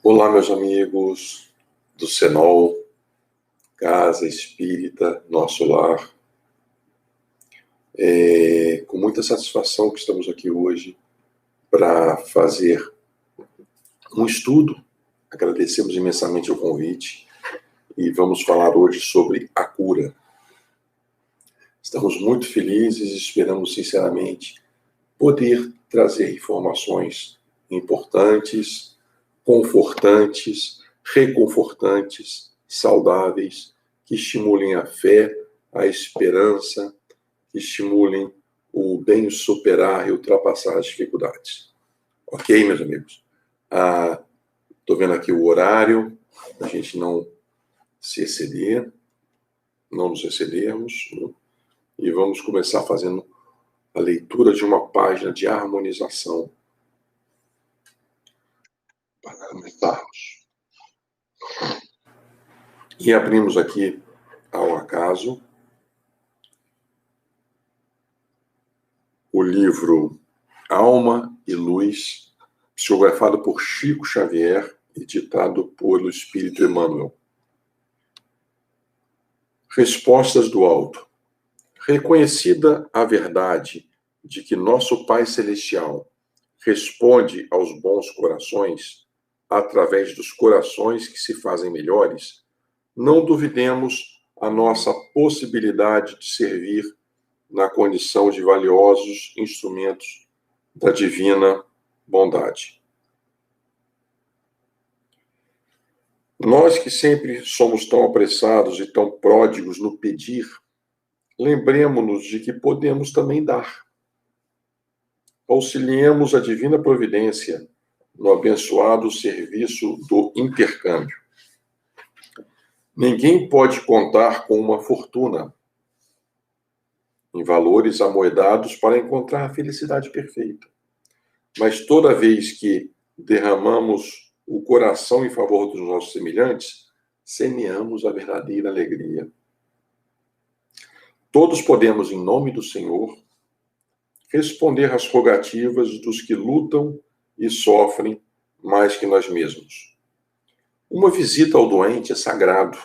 Olá, meus amigos do Senol, Casa Espírita, Nosso Lar. Com muita satisfação que estamos aqui hoje para fazer um estudo. Agradecemos imensamente o convite e vamos falar hoje sobre a cura. Estamos muito felizes e esperamos sinceramente poder trazer informações importantes, confortantes, reconfortantes, saudáveis, que estimulem a fé, a esperança, que estimulem o bem superar e ultrapassar as dificuldades. Ok, meus amigos? Estou vendo aqui o horário, a gente não se exceder, não nos excedermos, né? E vamos começar fazendo a leitura de uma página de harmonização para aumentarmos. E abrimos aqui, ao acaso, o livro Alma e Luz, psicografado por Chico Xavier e ditado pelo Espírito Emmanuel. Respostas do Alto. Reconhecida a verdade de que nosso Pai Celestial responde aos bons corações através dos corações que se fazem melhores, não duvidemos a nossa possibilidade de servir na condição de valiosos instrumentos da divina bondade. Nós que sempre somos tão apressados e tão pródigos no pedir, lembremos-nos de que podemos também dar. Auxiliemos a divina providência no abençoado serviço do intercâmbio. Ninguém pode contar com uma fortuna em valores amoedados para encontrar a felicidade perfeita. Mas toda vez que derramamos o coração em favor dos nossos semelhantes, semeamos a verdadeira alegria. Todos podemos, em nome do Senhor, responder às rogativas dos que lutam e sofrem mais que nós mesmos. Uma visita ao doente é sagrado.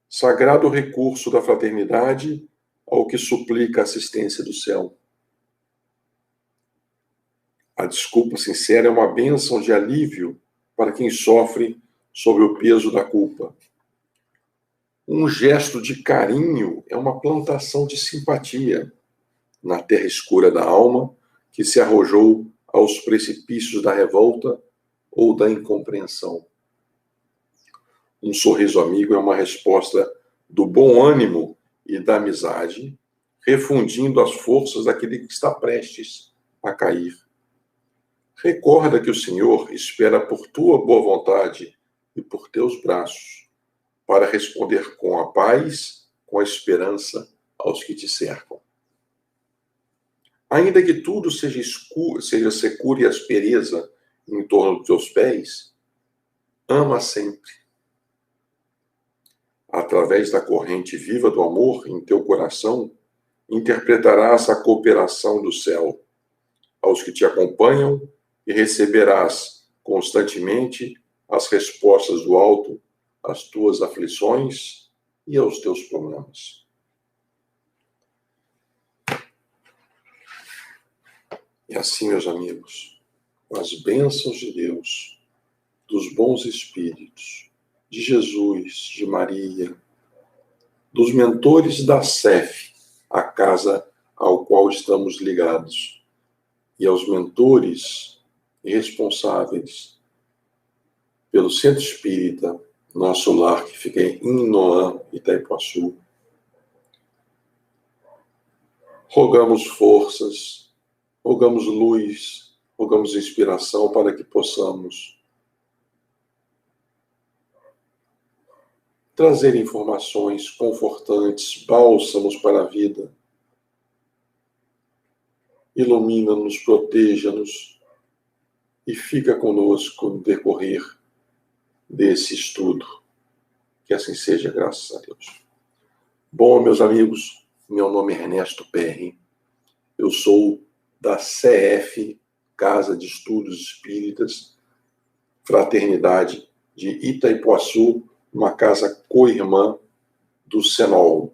Sagrado recurso da fraternidade ao que suplica a assistência do céu. A desculpa sincera é uma bênção de alívio para quem sofre sob o peso da culpa. Um gesto de carinho é uma plantação de simpatia na terra escura da alma que se arrojou aos precipícios da revolta ou da incompreensão. Um sorriso amigo é uma resposta do bom ânimo e da amizade, refundindo as forças daquele que está prestes a cair. Recorda que o Senhor espera por tua boa vontade e por teus braços, para responder com a paz, com a esperança aos que te cercam. Ainda que tudo seja secura e aspereza em torno dos teus pés, ama sempre. Através da corrente viva do amor em teu coração, interpretarás a cooperação do céu aos que te acompanham e receberás constantemente as respostas do alto às tuas aflições e aos teus problemas. E assim, meus amigos, com as bênçãos de Deus, dos bons espíritos, de Jesus, de Maria, dos mentores da SEF, a casa ao qual estamos ligados, e aos mentores responsáveis pelo Centro Espírita, Nosso Lar, que fica em Inoã, Itaipuaçu. Rogamos forças, rogamos luz, rogamos inspiração para que possamos trazer informações confortantes, bálsamos para a vida. Ilumina-nos, proteja-nos e fica conosco no decorrer desse estudo. Que assim seja, graças a Deus. Bom, meus amigos, meu nome é Ernesto Perry. Eu sou da CF, Casa de Estudos Espíritas, fraternidade de Itaipuaçu, uma casa co-irmã do Senol,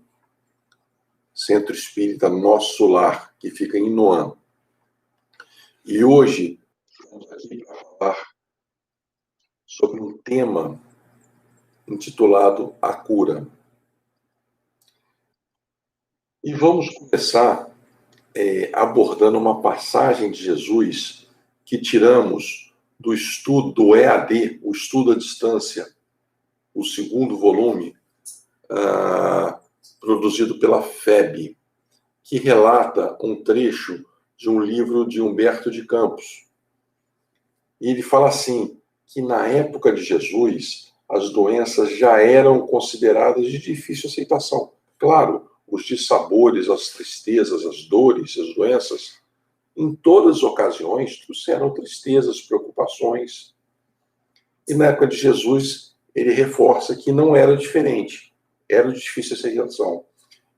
Centro Espírita Nosso Lar, que fica em Inoã. E hoje estamos aqui para falar sobre um tema intitulado A Cura. E vamos começar abordando uma passagem de Jesus que tiramos do estudo do EAD, o estudo à distância, o segundo volume, produzido pela FEB, que relata um trecho de um livro de Humberto de Campos. E ele fala assim, que na época de Jesus, as doenças já eram consideradas de difícil aceitação. Claro, os dissabores, as tristezas, as dores, as doenças, em todas as ocasiões, trouxeram tristezas, preocupações. E na época de Jesus, ele reforça que não era diferente, era de difícil aceitação.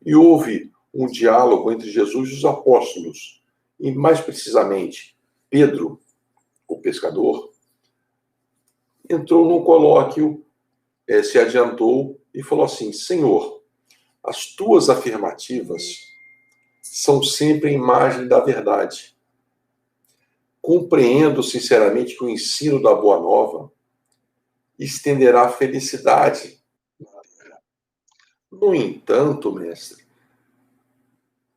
E houve um diálogo entre Jesus e os apóstolos, e mais precisamente, Pedro, o pescador, entrou num colóquio, se adiantou e falou assim: Senhor, as tuas afirmativas são sempre a imagem da verdade. Compreendo sinceramente que o ensino da Boa Nova estenderá a felicidade. No entanto, mestre,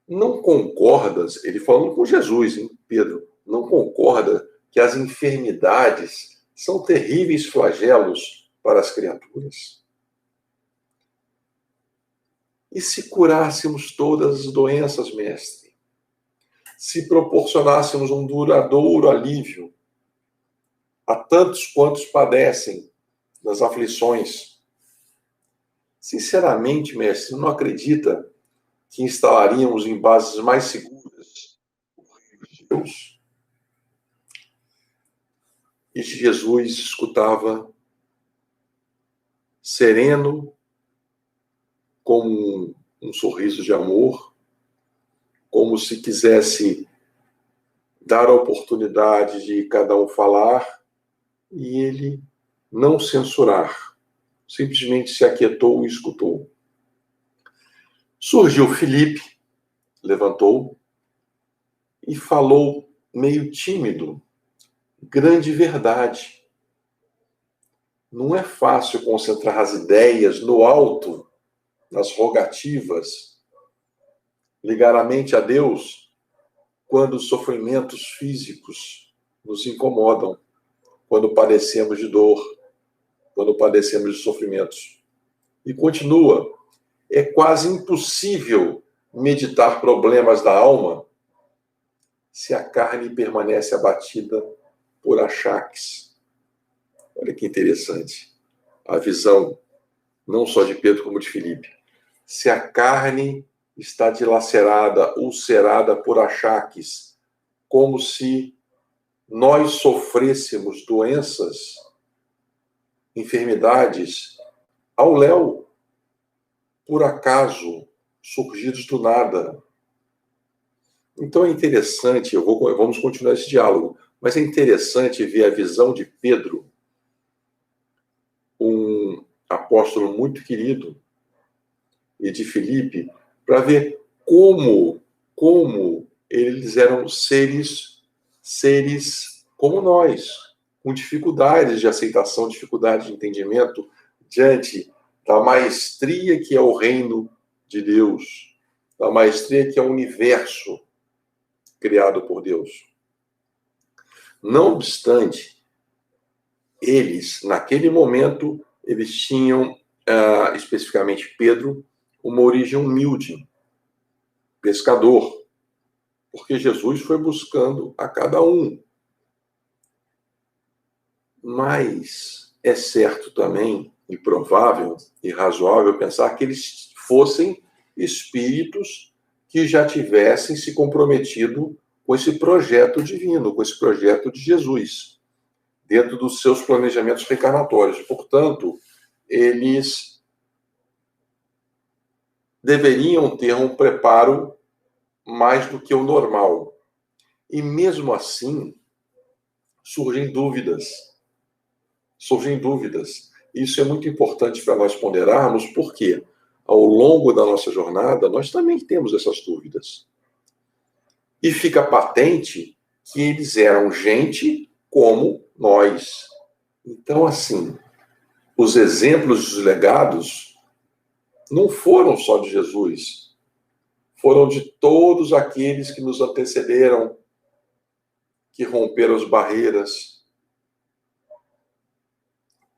não concordas, ele falando com Jesus, hein, Pedro, não concorda que as enfermidades são terríveis flagelos para as criaturas? E se curássemos todas as doenças, mestre? Se proporcionássemos um duradouro alívio a tantos quantos padecem das aflições? Sinceramente, mestre, não acredita que instalaríamos em bases mais seguras o reino de Deus? E Jesus escutava sereno, como um sorriso de amor, como se quisesse dar a oportunidade de cada um falar, e ele não censurar, simplesmente se aquietou e escutou. Surgiu Filipe, levantou e falou meio tímido: grande verdade. Não é fácil concentrar as ideias no alto, nas rogativas, ligar a mente a Deus quando os sofrimentos físicos nos incomodam, quando padecemos de dor, quando padecemos de sofrimentos. E continua, é quase impossível meditar problemas da alma se a carne permanece abatida por achaques. Olha que interessante a visão, não só de Pedro como de Filipe. Se a carne está dilacerada, ulcerada por achaques, como se nós sofrêssemos doenças, enfermidades, ao léu, por acaso, surgidos do nada. Então é interessante, vamos continuar esse diálogo, mas é interessante ver a visão de Pedro, um apóstolo muito querido, e de Filipe, para ver como eles eram seres como nós, com dificuldades de aceitação, dificuldade de entendimento, diante da maestria que é o reino de Deus, da maestria que é o universo criado por Deus. Não obstante, eles, naquele momento, eles tinham, especificamente Pedro, uma origem humilde, pescador, porque Jesus foi buscando a cada um. Mas é certo também, e provável e razoável pensar que eles fossem espíritos que já tivessem se comprometido com esse projeto divino, com esse projeto de Jesus, dentro dos seus planejamentos reencarnatórios. Portanto, eles deveriam ter um preparo mais do que o normal. E mesmo assim, surgem dúvidas. surgem dúvidas. Isso é muito importante para nós ponderarmos, porque ao longo da nossa jornada, nós também temos essas dúvidas. E fica patente que eles eram gente como nós. Então, assim, os exemplos dos legados não foram só de Jesus, foram de todos aqueles que nos antecederam, que romperam as barreiras.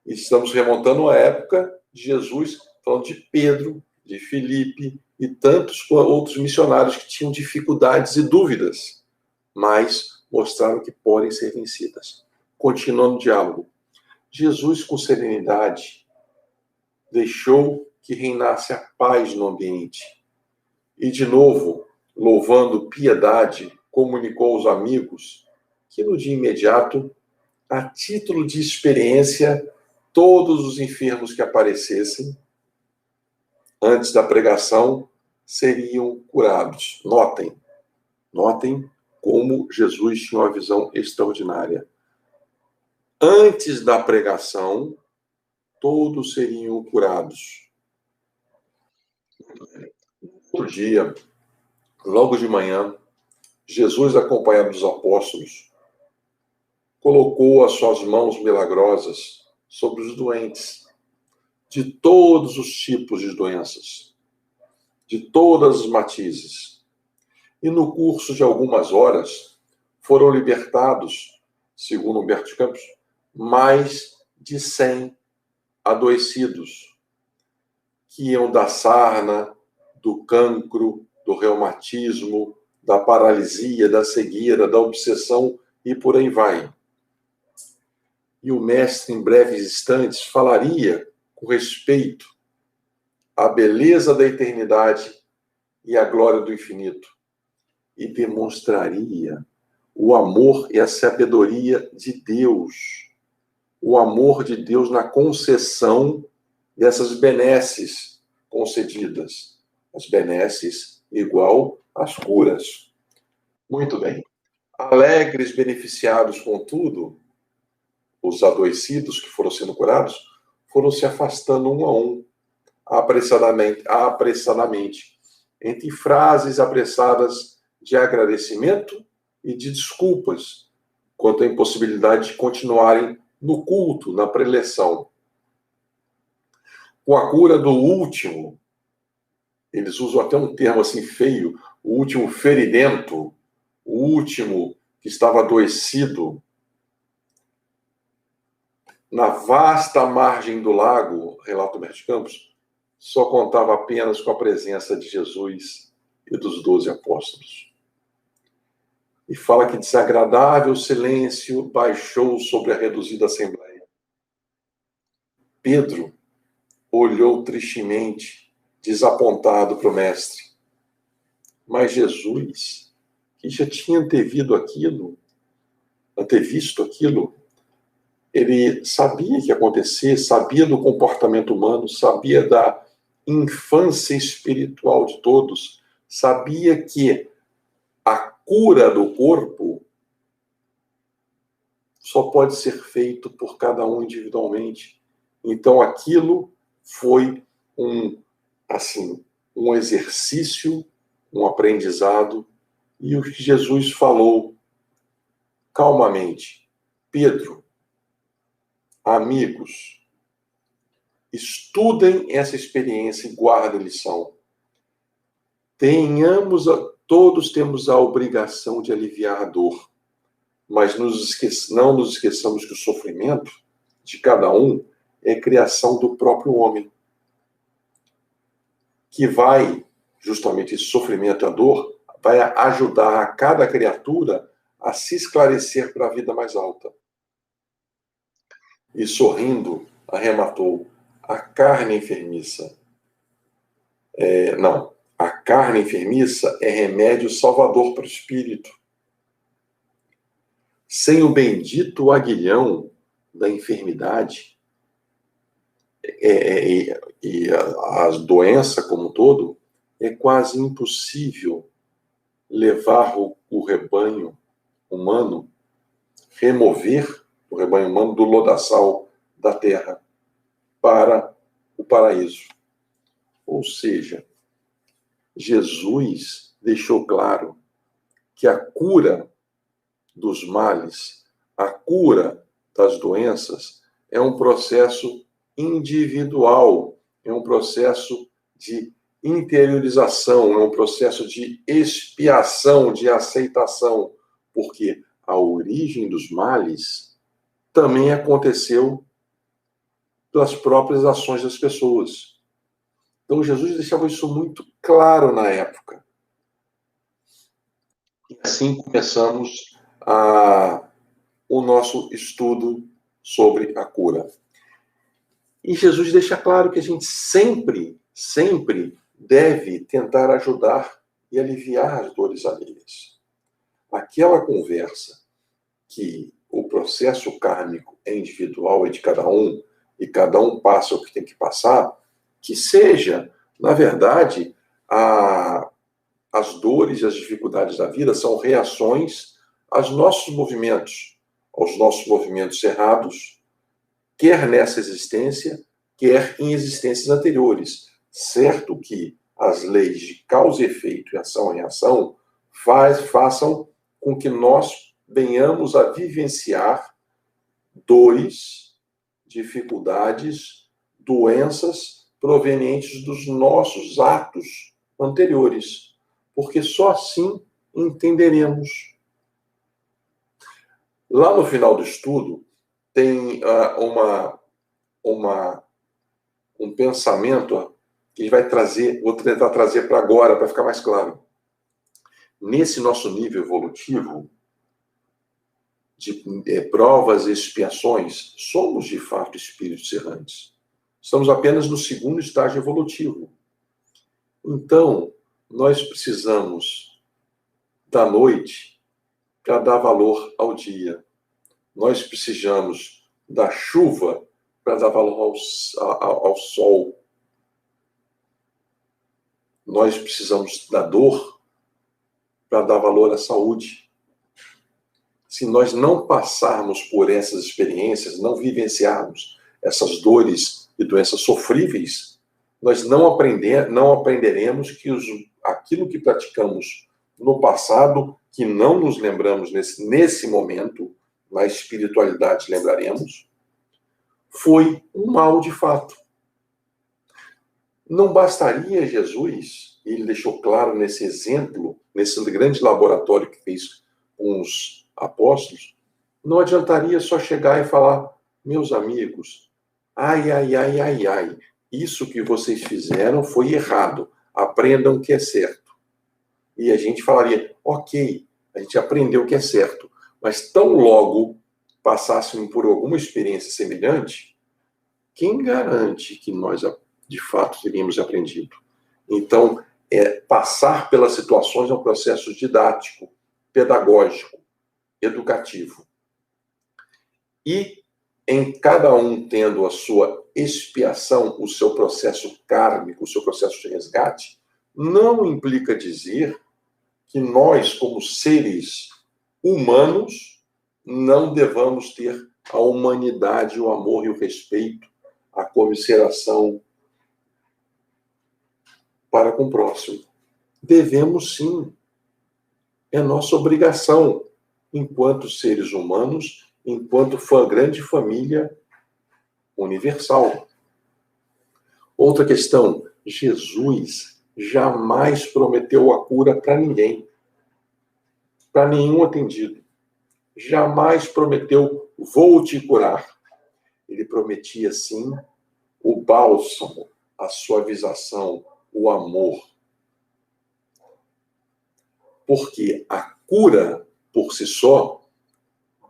Estamos remontando a época de Jesus, falando de Pedro, de Filipe e tantos outros missionários que tinham dificuldades e dúvidas, mas mostraram que podem ser vencidas. Continuando o diálogo. Jesus, com serenidade, deixou que reinasse a paz no ambiente. E, de novo, louvando piedade, comunicou aos amigos que, no dia imediato, a título de experiência, todos os enfermos que aparecessem antes da pregação seriam curados. Notem como Jesus tinha uma visão extraordinária. Antes da pregação, todos seriam curados. Outro dia, logo de manhã, Jesus, acompanhado dos apóstolos, colocou as suas mãos milagrosas sobre os doentes, de todos os tipos de doenças, de todas as matizes. E no curso de algumas horas, foram libertados, segundo Humberto de Campos, mais de 100 adoecidos, que iam da sarna, do cancro, do reumatismo, da paralisia, da cegueira, da obsessão e por aí vai. E o mestre, em breves instantes, falaria com respeito à beleza da eternidade e à glória do infinito, e demonstraria o amor e a sabedoria de Deus, o amor de Deus na concessão dessas benesses concedidas. As benesses igual às curas. Muito bem. Alegres, beneficiados, contudo, os adoecidos que foram sendo curados foram se afastando um a um, apressadamente, entre frases apressadas de agradecimento e de desculpas quanto à impossibilidade de continuarem no culto, na preleção. Com a cura do último, eles usam até um termo assim feio, o último feridento, o último que estava adoecido, na vasta margem do lago, relata Humberto de Campos, só contava apenas com a presença de Jesus e dos 12 apóstolos. E fala que desagradável silêncio baixou sobre a reduzida assembleia. Pedro olhou tristemente, desapontado para o mestre. Mas Jesus, que já tinha antevisto aquilo, ele sabia que ia acontecer, sabia do comportamento humano, sabia da infância espiritual de todos, sabia que a cura do corpo só pode ser feito por cada um individualmente. Então aquilo foi um exercício, um aprendizado, e o que Jesus falou calmamente: Pedro, amigos, estudem essa experiência e guardem lição. Todos temos a obrigação de aliviar a dor, mas não nos esqueçamos que o sofrimento de cada um é criação do próprio homem, que vai, justamente esse sofrimento e a dor, vai ajudar a cada criatura a se esclarecer para a vida mais alta. E sorrindo, arrematou: a carne enfermiça. A carne enfermiça é remédio salvador para o espírito. Sem o bendito aguilhão da enfermidade e a doença como um todo, é quase impossível levar o rebanho humano, remover o rebanho humano do lodaçal da terra para o paraíso. Ou seja, Jesus deixou claro que a cura dos males, a cura das doenças, é um processo individual, é um processo de interiorização, é um processo de expiação, de aceitação, porque a origem dos males também aconteceu pelas próprias ações das pessoas. Então, Jesus deixava isso muito claro na época. E assim começamos o nosso estudo sobre a cura. E Jesus deixa claro que a gente sempre deve tentar ajudar e aliviar as dores alheias. Aquela conversa que o processo kármico é individual, é de cada um, e cada um passa o que tem que passar, que seja, na verdade, as dores e as dificuldades da vida são reações aos nossos movimentos errados, quer nessa existência, quer em existências anteriores. Certo que as leis de causa e efeito e ação e reação façam com que nós venhamos a vivenciar dores, dificuldades, doenças provenientes dos nossos atos anteriores, porque só assim entenderemos. Lá no final do estudo, tem um pensamento que vai trazer, vou tentar trazer para agora, para ficar mais claro. Nesse nosso nível evolutivo, de provas e expiações, somos de fato espíritos errantes. Estamos apenas no segundo estágio evolutivo. Então, nós precisamos da noite para dar valor ao dia. Nós precisamos da chuva para dar valor ao sol. Nós precisamos da dor para dar valor à saúde. Se nós não passarmos por essas experiências, não vivenciarmos essas dores e doenças sofríveis, nós não aprenderemos que aquilo que praticamos no passado, que não nos lembramos nesse momento, na espiritualidade lembraremos, foi um mal de fato. Não bastaria Jesus, ele deixou claro nesse exemplo, nesse grande laboratório que fez com os apóstolos, não adiantaria só chegar e falar, meus amigos, ai, isso que vocês fizeram foi errado, aprendam o que é certo. E a gente falaria, ok, a gente aprendeu o que é certo, mas tão logo passássemos por alguma experiência semelhante, quem garante que nós, de fato, teríamos aprendido? Então, passar pelas situações é um processo didático, pedagógico, educativo. E em cada um tendo a sua expiação, o seu processo kármico, o seu processo de resgate, não implica dizer que nós, como seres humanos, não devamos ter a humanidade, o amor e o respeito, a comiseração para com o próximo. Devemos sim. É nossa obrigação, enquanto seres humanos, enquanto grande família universal. Outra questão, Jesus jamais prometeu a cura para ninguém, para nenhum atendido. Jamais prometeu, vou te curar. Ele prometia, sim, o bálsamo, a suavização, o amor. Porque a cura, por si só,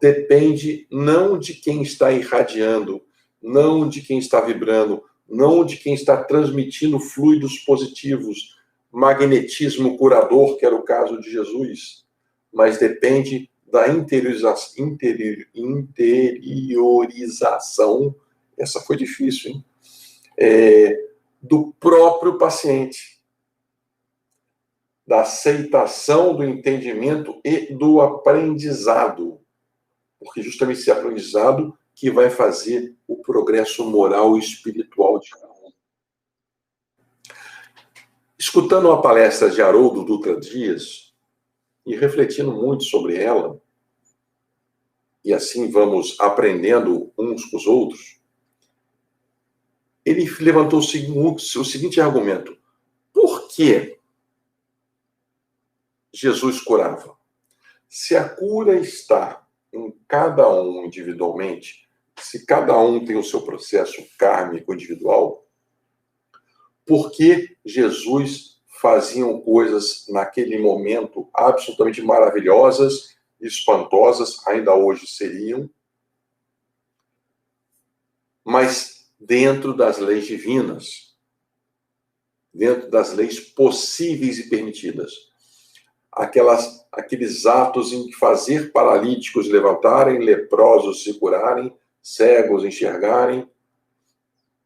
depende não de quem está irradiando, não de quem está vibrando, não de quem está transmitindo fluidos positivos, magnetismo curador, que era o caso de Jesus, mas depende da interiorização, essa foi difícil, hein? Do próprio paciente, da aceitação do entendimento e do aprendizado, porque justamente esse aprendizado que vai fazer o progresso moral e espiritual de cada um. Escutando a palestra de Haroldo Dutra Dias e refletindo muito sobre ela, e assim vamos aprendendo uns com os outros, ele levantou o seguinte argumento: por que Jesus curava? Se a cura está em cada um individualmente, se cada um tem o seu processo kármico individual, por que Jesus fazia coisas naquele momento absolutamente maravilhosas, espantosas, ainda hoje seriam, mas dentro das leis divinas, dentro das leis possíveis e permitidas? Aqueles atos em fazer paralíticos levantarem, leprosos se curarem, cegos enxergarem.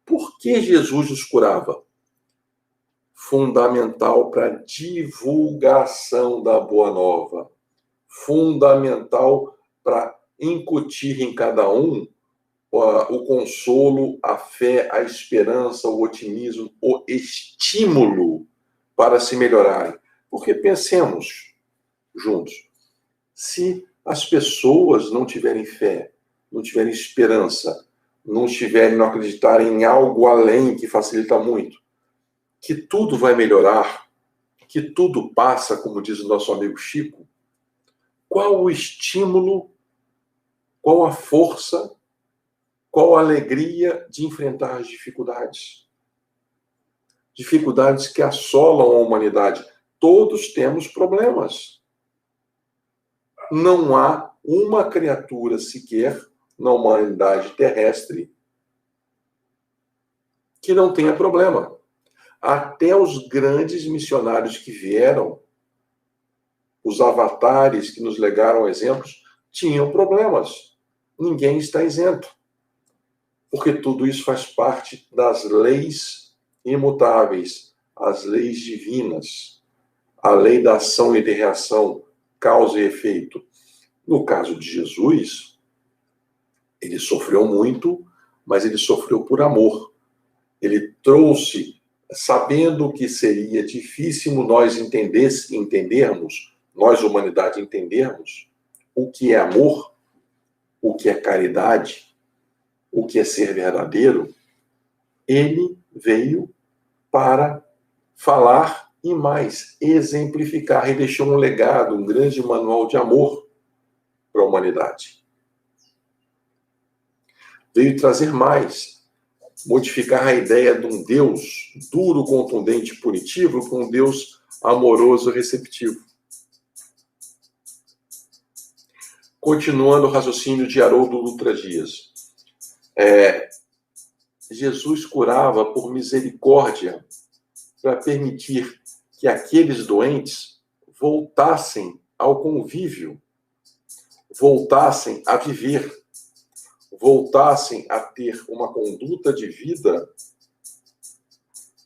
Por que Jesus os curava? Fundamental para a divulgação da Boa Nova. Fundamental para incutir em cada um o consolo, a fé, a esperança, o otimismo, o estímulo para se melhorarem. Porque pensemos juntos, se as pessoas não tiverem fé, não tiverem esperança, não acreditarem em algo além que facilita muito, que tudo vai melhorar, que tudo passa, como diz o nosso amigo Chico, qual o estímulo, qual a força, qual a alegria de enfrentar as dificuldades? Dificuldades que assolam a humanidade. Todos temos problemas. Não há uma criatura sequer na humanidade terrestre que não tenha problema. Até os grandes missionários que vieram, os avatares que nos legaram exemplos, tinham problemas. Ninguém está isento. Porque tudo isso faz parte das leis imutáveis, as leis divinas, a lei da ação e de reação, causa e efeito. No caso de Jesus, ele sofreu muito, mas ele sofreu por amor. Ele trouxe, sabendo que seria difícil nós entendermos, nós, humanidade, entendermos o que é amor, o que é caridade, o que é ser verdadeiro, ele veio para falar e mais, exemplificar, e deixou um legado, um grande manual de amor para a humanidade. Veio trazer mais, modificar a ideia de um Deus duro, contundente, punitivo, com um Deus amoroso, receptivo. Continuando o raciocínio de Haroldo Dutra Dias. Jesus curava por misericórdia para permitir que aqueles doentes voltassem ao convívio, voltassem a viver, voltassem a ter uma conduta de vida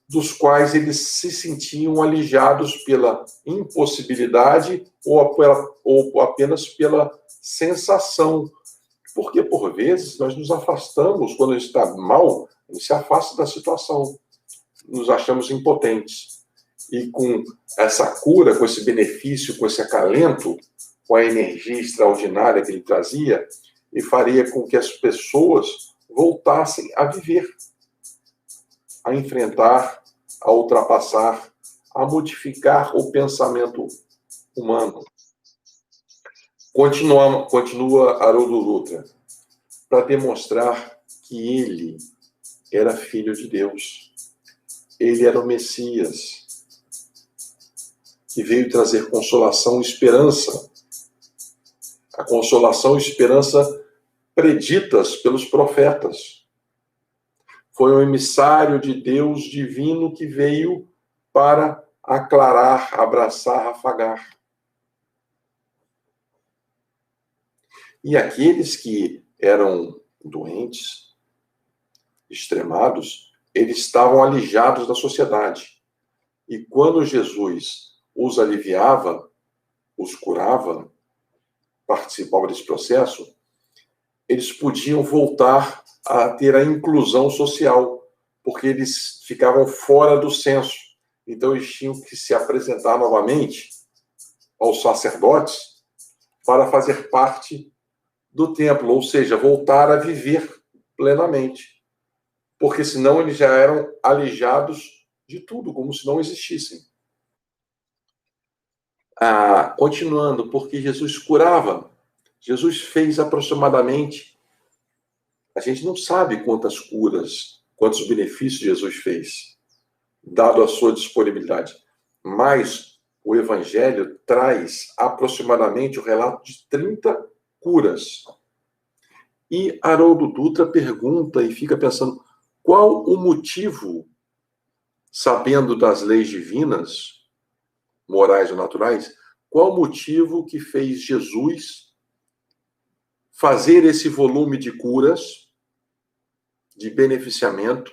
dos quais eles se sentiam alijados pela impossibilidade ou apenas pela sensação. Porque, por vezes, nós nos afastamos, quando está mal, a gente se afasta da situação, nos achamos impotentes. E com essa cura, com esse benefício, com esse acalento, com a energia extraordinária que ele trazia, ele faria com que as pessoas voltassem a viver, a enfrentar, a ultrapassar, a modificar o pensamento humano. Continua Haroldo Dutra, para demonstrar que ele era filho de Deus. Ele era o Messias, que veio trazer consolação e esperança. A consolação e esperança preditas pelos profetas. Foi um emissário de Deus divino que veio para aclarar, abraçar, afagar. E aqueles que eram doentes, extremados, eles estavam alijados da sociedade. E quando Jesus os aliviava, os curava, participava desse processo, eles podiam voltar a ter a inclusão social, porque eles ficavam fora do censo. Então, eles tinham que se apresentar novamente aos sacerdotes para fazer parte do templo, ou seja, voltar a viver plenamente. Porque senão eles já eram alijados de tudo, como se não existissem. Continuando, porque Jesus curava. Jesus fez aproximadamente, a gente não sabe quantas curas, quantos benefícios Jesus fez, dado a sua disponibilidade. Mas o Evangelho traz aproximadamente o relato de 30 curas. E Haroldo Dutra pergunta e fica pensando, qual o motivo, sabendo das leis divinas, morais ou naturais, qual o motivo que fez Jesus fazer esse volume de curas, de beneficiamento,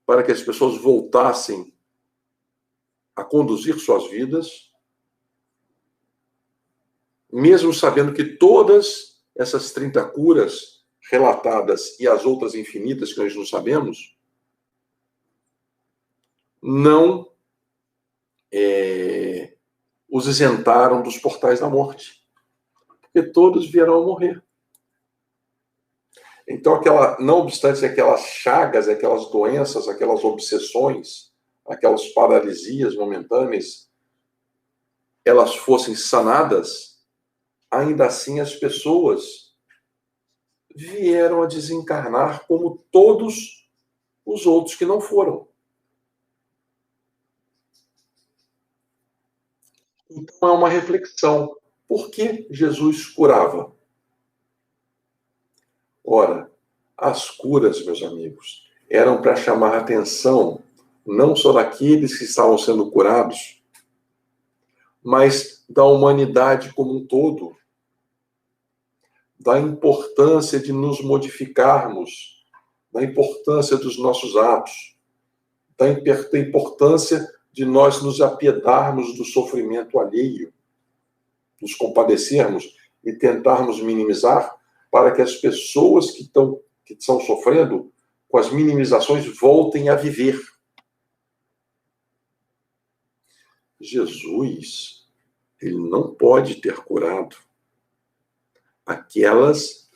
para que as pessoas voltassem a conduzir suas vidas, mesmo sabendo que todas essas 30 curas relatadas e as outras infinitas que nós não sabemos, não os isentaram dos portais da morte. Porque todos vieram a morrer. Então, não obstante aquelas chagas, aquelas doenças, aquelas obsessões, aquelas paralisias momentâneas, elas fossem sanadas, ainda assim as pessoas vieram a desencarnar como todos os outros que não foram. Então, é uma reflexão. Por que Jesus curava? Ora, as curas, meus amigos, eram para chamar a atenção não só daqueles que estavam sendo curados, mas da humanidade como um todo, da importância de nos modificarmos, da importância dos nossos atos, da importância de nós nos apiedarmos do sofrimento alheio, nos compadecermos e tentarmos minimizar, para que as pessoas que estão sofrendo, com as minimizações, voltem a viver. Jesus, ele não pode ter curado aquelas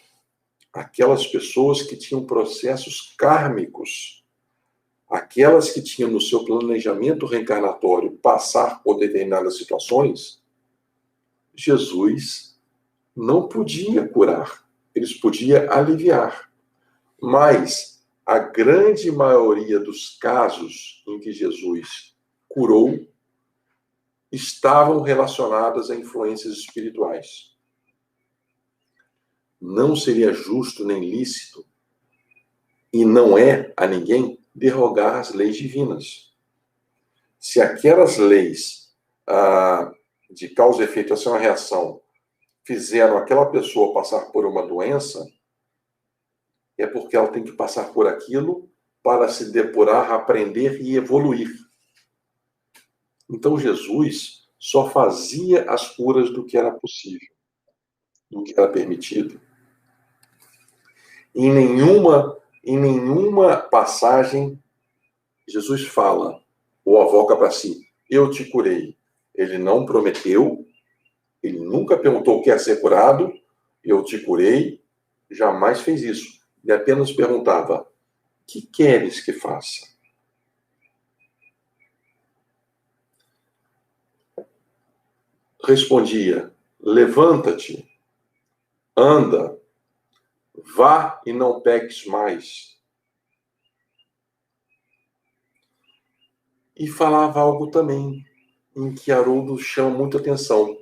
pessoas que tinham processos kármicos, aquelas que tinham no seu planejamento reencarnatório passar por determinadas situações. Jesus não podia curar. Eles podiam aliviar. Mas a grande maioria dos casos em que Jesus curou estavam relacionadas a influências espirituais. Não seria justo nem lícito, e não é a ninguém, derrogar as leis divinas. Se aquelas leis de causa e efeito, ação e reação, fizeram aquela pessoa passar por uma doença, é porque ela tem que passar por aquilo para se depurar, aprender e evoluir. Então, Jesus só fazia as curas do que era possível, do que era permitido. Em nenhuma passagem, Jesus fala, ou avoca para si, eu te curei. Ele não prometeu, ele nunca perguntou o que é ser curado, eu te curei, jamais fez isso. Ele apenas perguntava, o que queres que faça? Respondia, levanta-te, anda, vá e não peques mais. E falava algo também, em que Haroldo chama muita atenção.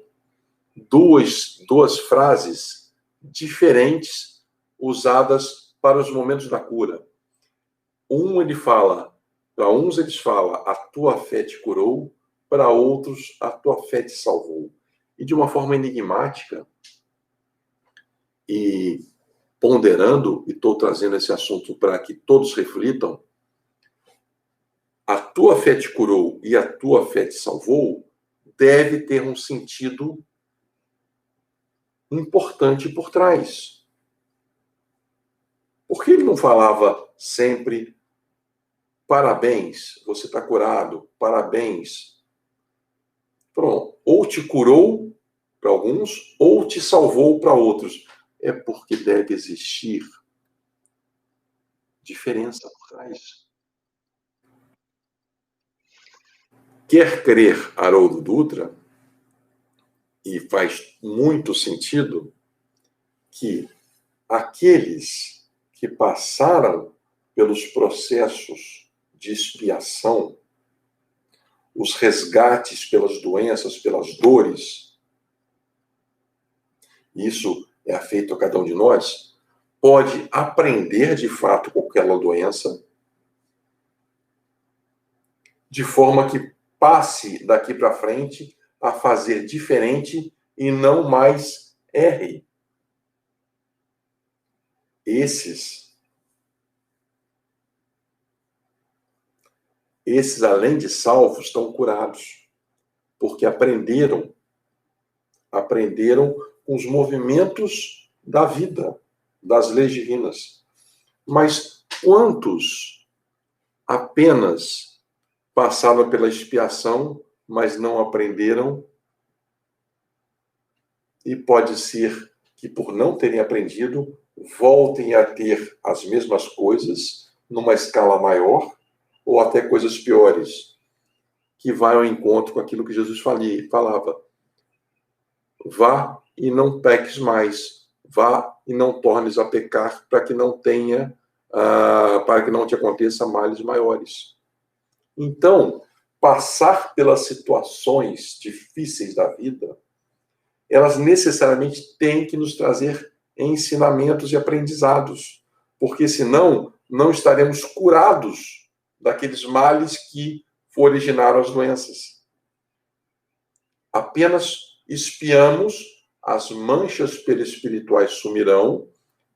Duas frases diferentes usadas para os momentos da cura. Para uns ele fala, a tua fé te curou, para outros, a tua fé te salvou. E de uma forma enigmática, e ponderando, e estou trazendo esse assunto para que todos reflitam, a tua fé te curou e a tua fé te salvou, deve ter um sentido importante por trás. Por que ele não falava sempre: parabéns, você está curado, parabéns? Pronto. Ou te curou para alguns, ou te salvou para outros. É porque deve existir diferença por trás. Quer crer, Haroldo Dutra, e faz muito sentido, que aqueles que passaram pelos processos de expiação, os resgates pelas doenças, pelas dores, isso é feito a cada um de nós, pode aprender de fato com aquela doença, de forma que passe daqui para frente a fazer diferente e não mais erre. Esses, além de salvos, estão curados, porque aprenderam com os movimentos da vida, das leis divinas. Mas quantos apenas passaram pela expiação, mas não aprenderam? E pode ser que, por não terem aprendido, voltem a ter as mesmas coisas, numa escala maior, ou até coisas piores, que vai ao encontro com aquilo que Jesus falava. Vá e não peques mais. Vá e não tornes a pecar, para que não tenha, para que não te aconteça males maiores. Então, passar pelas situações difíceis da vida, elas necessariamente têm que nos trazer ensinamentos e aprendizados, porque senão não estaremos curados daqueles males que originaram as doenças. Apenas expiamos, as manchas perispirituais sumirão,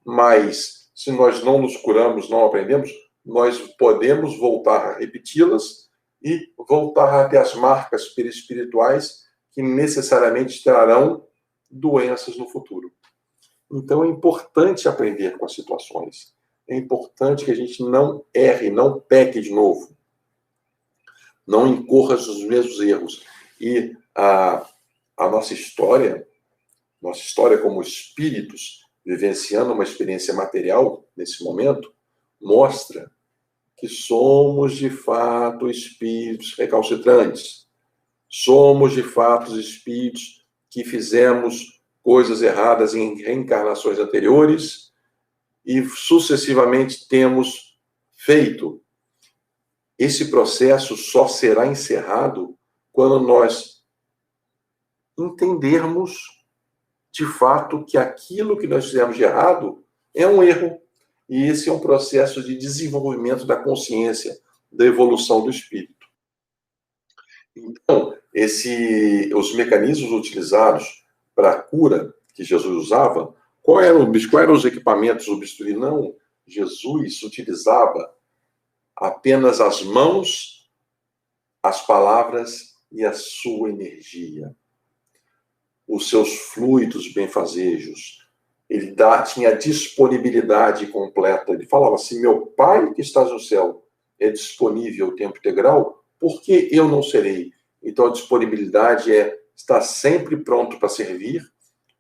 mas se nós não nos curamos, não aprendemos, nós podemos voltar a repeti-las e voltar a ter as marcas perispirituais que necessariamente trarão doenças no futuro. Então é importante aprender com as situações. É importante que a gente não erre, não peque de novo. Não incorra nos mesmos erros. E a nossa história como espíritos, vivenciando uma experiência material nesse momento, mostra que somos de fato espíritos recalcitrantes. Somos de fato espíritos que fizemos coisas erradas em reencarnações anteriores e sucessivamente temos feito. Esse processo só será encerrado quando nós entendermos de fato que aquilo que nós fizemos de errado é um erro. E esse é um processo de desenvolvimento da consciência, da evolução do espírito. Então, os mecanismos utilizados para a cura que Jesus usava, quais eram os equipamentos, o bisturi? Não, Jesus utilizava apenas as mãos, as palavras e a sua energia. Os seus fluidos benfazejos. Ele tinha disponibilidade completa. Ele falava assim: meu Pai que estás no céu é disponível o tempo integral, por que eu não serei? Então a disponibilidade é estar sempre pronto para servir,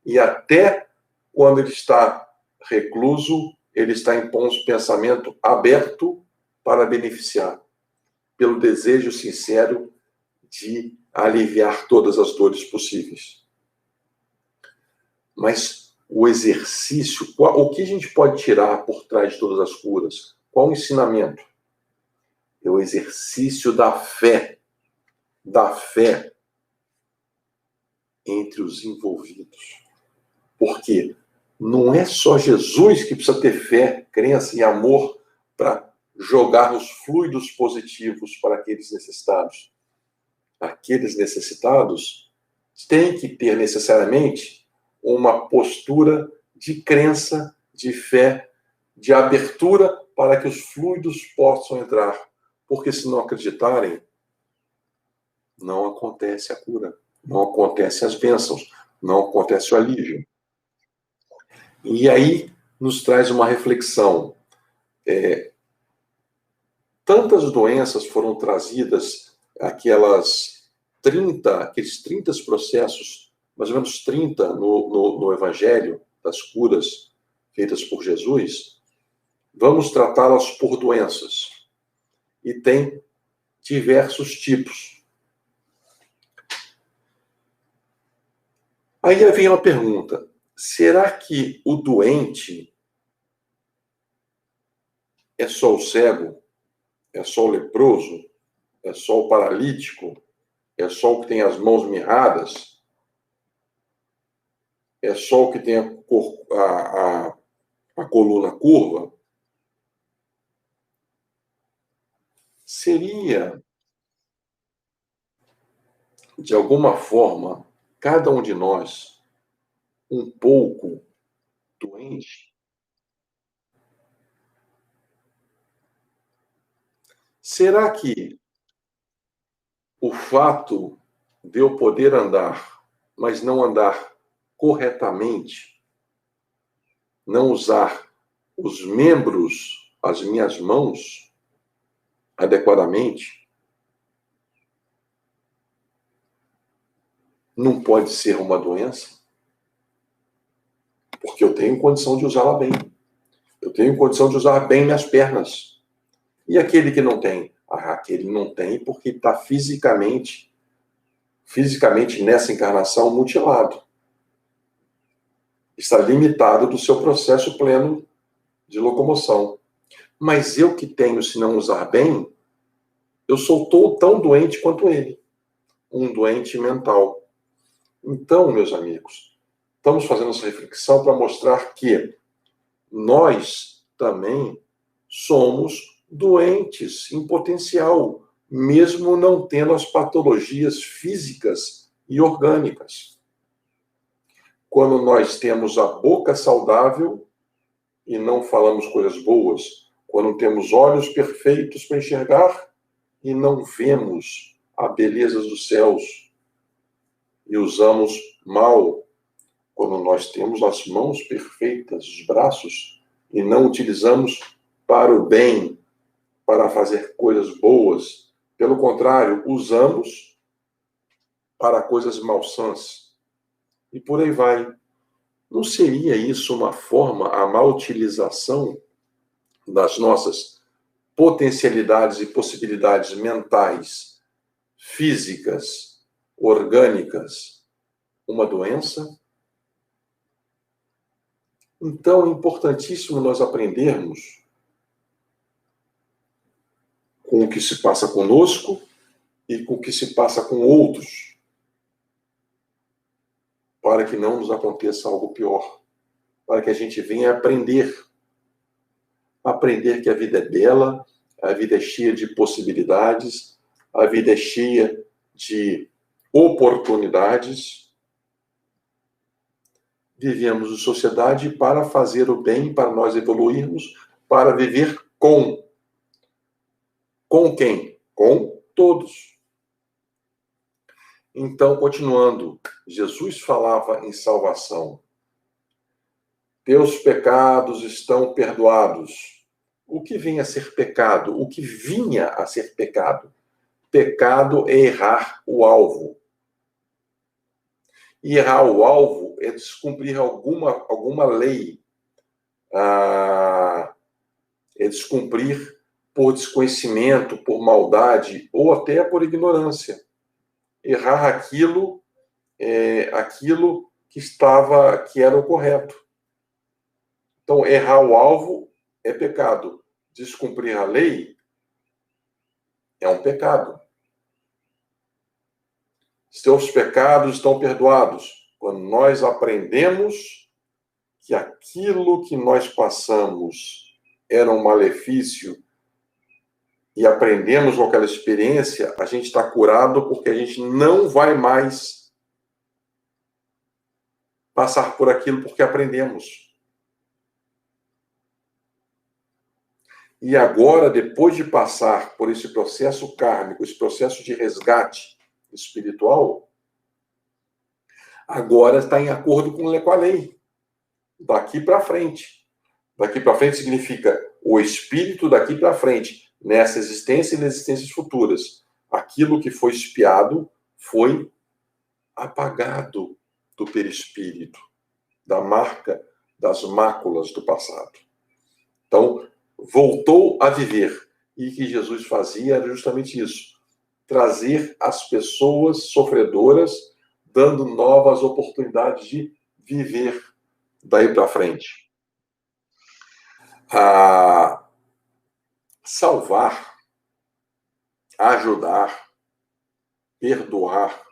e até quando ele está recluso, ele está em pensamento aberto para beneficiar, pelo desejo sincero de aliviar todas as dores possíveis. Mas o exercício, o que a gente pode tirar por trás de todas as curas? Qual o ensinamento? É o exercício da fé entre os envolvidos. Porque não é só Jesus que precisa ter fé, crença e amor para jogar os fluidos positivos para aqueles necessitados. Aqueles necessitados têm que ter necessariamente uma postura de crença, de fé, de abertura para que os fluidos possam entrar. Porque se não acreditarem, não acontece a cura, não acontecem as bênçãos, não acontece o alívio. E aí nos traz uma reflexão. Tantas doenças foram trazidas, aqueles 30 processos, mais ou menos 30 no Evangelho, das curas feitas por Jesus, vamos tratá-las por doenças. E tem diversos tipos. Aí vem uma pergunta: será que o doente é só o cego? É só o leproso? É só o paralítico? É só o que tem as mãos mirradas? É só o que tem a coluna curva? Seria, de alguma forma, cada um de nós um pouco doente? Será que o fato de eu poder andar, mas não andar corretamente, não usar os membros, as minhas mãos, adequadamente, não pode ser uma doença? Porque eu tenho condição de usá-la bem. Eu tenho condição de usar bem minhas pernas. E aquele que não tem? Aquele não tem porque está fisicamente nessa encarnação mutilado. Está limitado do seu processo pleno de locomoção. Mas eu que tenho, se não usar bem, eu sou tão doente quanto ele. Um doente mental. Então, meus amigos, estamos fazendo essa reflexão para mostrar que nós também somos doentes em potencial, mesmo não tendo as patologias físicas e orgânicas. Quando nós temos a boca saudável e não falamos coisas boas, quando temos olhos perfeitos para enxergar e não vemos a beleza dos céus e usamos mal, quando nós temos as mãos perfeitas, os braços, e não utilizamos para o bem, para fazer coisas boas. Pelo contrário, usamos para coisas malsãs. E por aí vai. Não seria isso uma forma, a má utilização das nossas potencialidades e possibilidades mentais, físicas, orgânicas, uma doença? Então, é importantíssimo nós aprendermos com o que se passa conosco e com o que se passa com outros, para que não nos aconteça algo pior, para que a gente venha aprender que a vida é bela, a vida é cheia de possibilidades, a vida é cheia de oportunidades. Vivemos em sociedade para fazer o bem, para nós evoluirmos, para viver com. Com quem? Com todos. Então, continuando, Jesus falava em salvação. Teus pecados estão perdoados. O que vem a ser pecado? O que vinha a ser pecado? Pecado é errar o alvo. E errar o alvo é descumprir alguma lei. É descumprir por desconhecimento, por maldade, ou até por ignorância. Errar aquilo que era o correto. Então, errar o alvo é pecado. Descumprir a lei é um pecado. Seus pecados estão perdoados. Quando nós aprendemos que aquilo que nós passamos era um malefício e aprendemos com aquela experiência, a gente está curado porque a gente não vai mais passar por aquilo porque aprendemos. E agora, depois de passar por esse processo kármico, esse processo de resgate espiritual, agora está em acordo com a lei. Daqui para frente. Daqui para frente significa o espírito daqui para frente, nessa existência e nas existências futuras. Aquilo que foi expiado foi apagado do perispírito, da marca, das máculas do passado. Então, voltou a viver. E o que Jesus fazia era justamente isso: trazer as pessoas sofredoras, dando novas oportunidades de viver daí para frente. A salvar, ajudar, perdoar,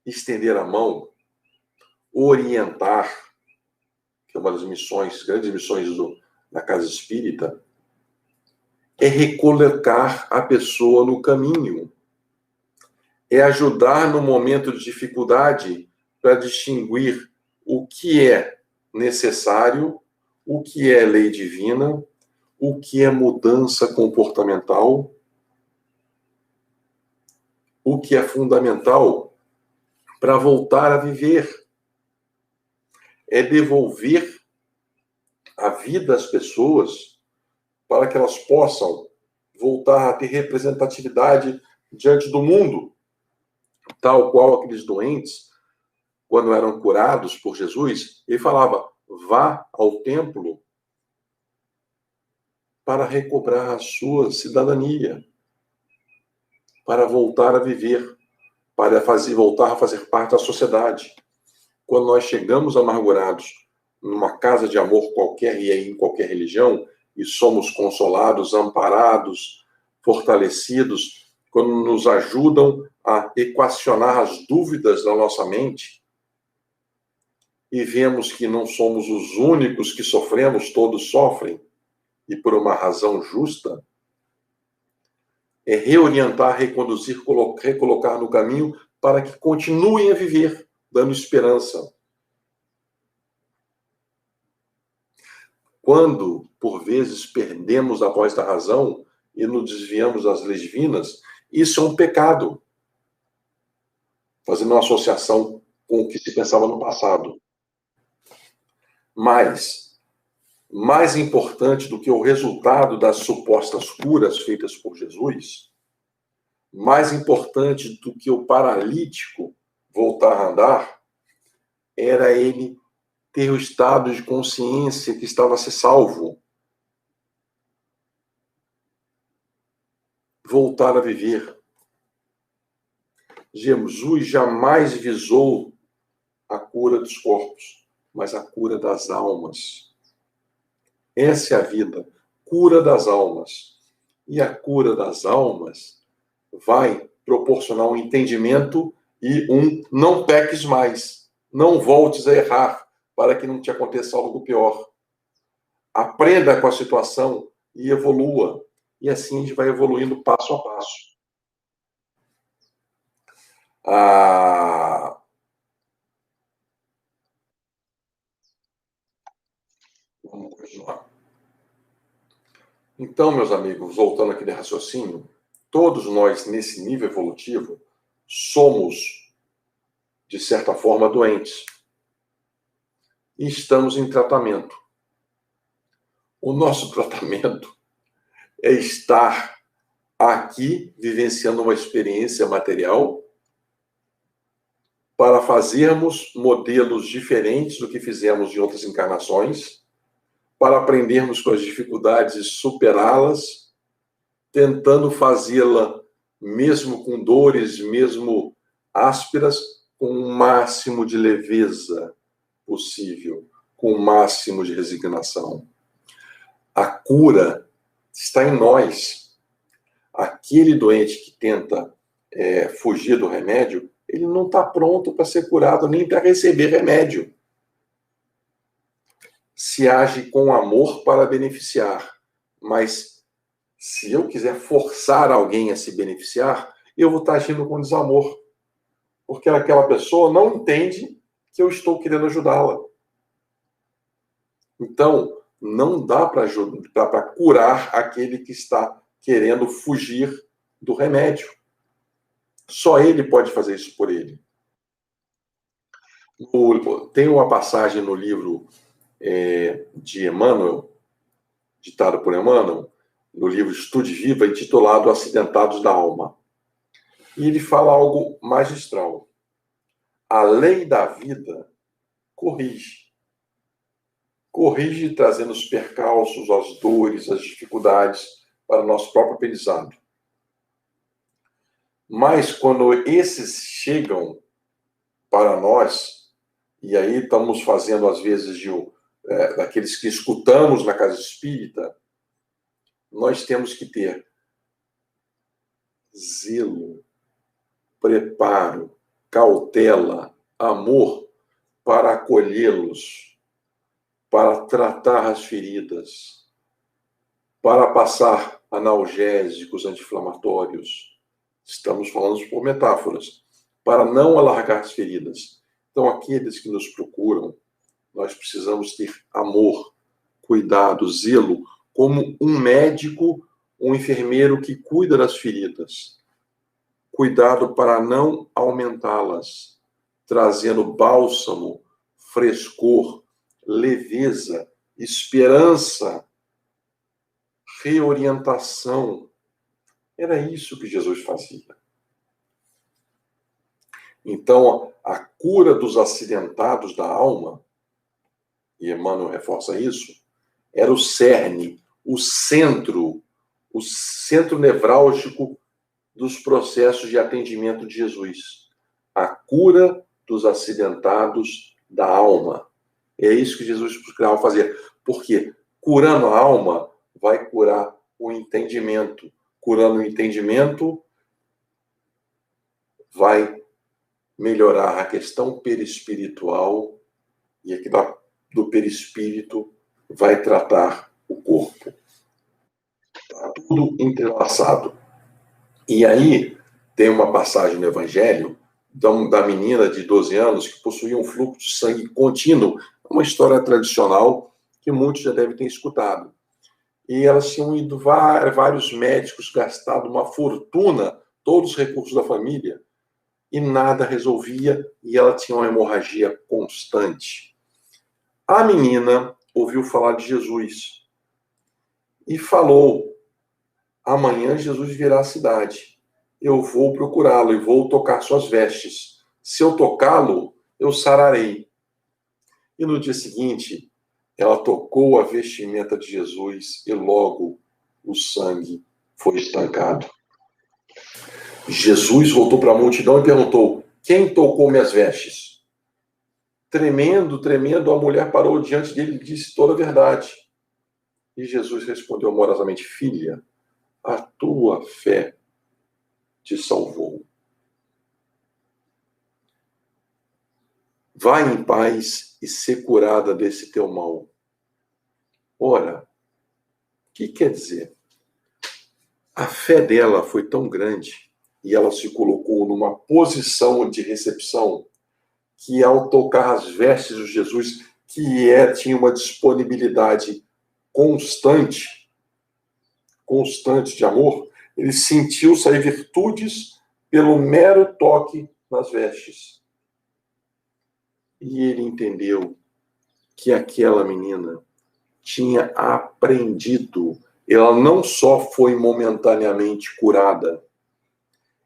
estender a mão, orientar, que é uma das missões, grandes missões da Casa Espírita, é recolocar a pessoa no caminho, é ajudar no momento de dificuldade para distinguir o que é necessário, o que é lei divina, o que é mudança comportamental, o que é fundamental para voltar a viver. É devolver a vida às pessoas para que elas possam voltar a ter representatividade diante do mundo, tal qual aqueles doentes, quando eram curados por Jesus, ele falava: vá ao templo para recobrar a sua cidadania, para voltar a viver, para voltar a fazer parte da sociedade. Quando nós chegamos amargurados numa casa de amor qualquer e em qualquer religião, e somos consolados, amparados, fortalecidos, quando nos ajudam a equacionar as dúvidas da nossa mente, e vemos que não somos os únicos que sofremos, todos sofrem, e por uma razão justa, é reorientar, reconduzir, recolocar no caminho para que continuem a viver, dando esperança. Quando, por vezes, perdemos a voz da razão e nos desviamos das leis divinas, isso é um pecado. Fazendo uma associação com o que se pensava no passado. Mas, mais importante do que o resultado das supostas curas feitas por Jesus, mais importante do que o paralítico voltar a andar, era ele ter o estado de consciência que estava a ser salvo. Voltar a viver. Jesus jamais visou a cura dos corpos, mas a cura das almas. Essa é a vida, cura das almas. E a cura das almas vai proporcionar um entendimento e um não peques mais, não voltes a errar, para que não te aconteça algo pior. Aprenda com a situação e evolua. E assim a gente vai evoluindo passo a passo. Vamos continuar. Então, meus amigos, voltando aqui de raciocínio, todos nós, nesse nível evolutivo, somos, de certa forma, doentes. E estamos em tratamento. O nosso tratamento é estar aqui, vivenciando uma experiência material, para fazermos modelos diferentes do que fizemos em outras encarnações, para aprendermos com as dificuldades e superá-las, tentando fazê-la, mesmo com dores, mesmo ásperas, com o máximo de leveza possível, com o máximo de resignação. A cura está em nós. Aquele doente que tenta fugir do remédio, ele não está pronto para ser curado, nem para receber remédio. Se age com amor para beneficiar. Mas se eu quiser forçar alguém a se beneficiar, eu vou estar agindo com desamor. Porque aquela pessoa não entende que eu estou querendo ajudá-la. Então, não dá para curar aquele que está querendo fugir do remédio. Só ele pode fazer isso por ele. Tem uma passagem no livro de Emmanuel, ditado por Emmanuel, no livro Estude Viva, intitulado Acidentados da Alma. E ele fala algo magistral. A lei da vida corrige. Corrige trazendo os percalços, as dores, as dificuldades para o nosso próprio aprendizado. Mas quando esses chegam para nós, e aí estamos fazendo, às vezes, daqueles que escutamos na casa espírita, nós temos que ter zelo, preparo, cautela, amor para acolhê-los, para tratar as feridas, para passar analgésicos, anti-inflamatórios. Estamos falando por metáforas, para não alargar as feridas. Então, aqueles que nos procuram, nós precisamos ter amor, cuidado, zelo, como um médico, um enfermeiro que cuida das feridas. Cuidado para não aumentá-las, trazendo bálsamo, frescor, leveza, esperança, reorientação. Era isso que Jesus fazia. Então, a cura dos acidentados da alma, e Emmanuel reforça isso, era o cerne, o centro nevrálgico dos processos de atendimento de Jesus. A cura dos acidentados da alma. É isso que Jesus procurava fazer. Porque curando a alma, vai curar o entendimento. Curando o entendimento, vai melhorar a questão perispiritual, e aqui do perispírito vai tratar o corpo. Está tudo entrelaçado. E aí tem uma passagem no Evangelho da menina de 12 anos que possuía um fluxo de sangue contínuo, uma história tradicional que muitos já devem ter escutado. E elas tinham ido vários médicos, gastado uma fortuna, todos os recursos da família, e nada resolvia, e ela tinha uma hemorragia constante. A menina ouviu falar de Jesus e falou: amanhã Jesus virá à cidade. Eu vou procurá-lo e vou tocar suas vestes. Se eu tocá-lo, eu sararei. E no dia seguinte, ela tocou a vestimenta de Jesus e logo o sangue foi estancado. Jesus voltou para a multidão e perguntou: quem tocou minhas vestes? Tremendo, a mulher parou diante dele e disse toda a verdade. E Jesus respondeu amorosamente: filha, a tua fé te salvou. Vai em paz e ser curada desse teu mal. Ora, o que quer dizer? A fé dela foi tão grande e ela se colocou numa posição de recepção que, ao tocar as vestes de Jesus, tinha uma disponibilidade constante de amor, ele sentiu sair virtudes pelo mero toque nas vestes. E ele entendeu que aquela menina tinha aprendido. Ela não só foi momentaneamente curada,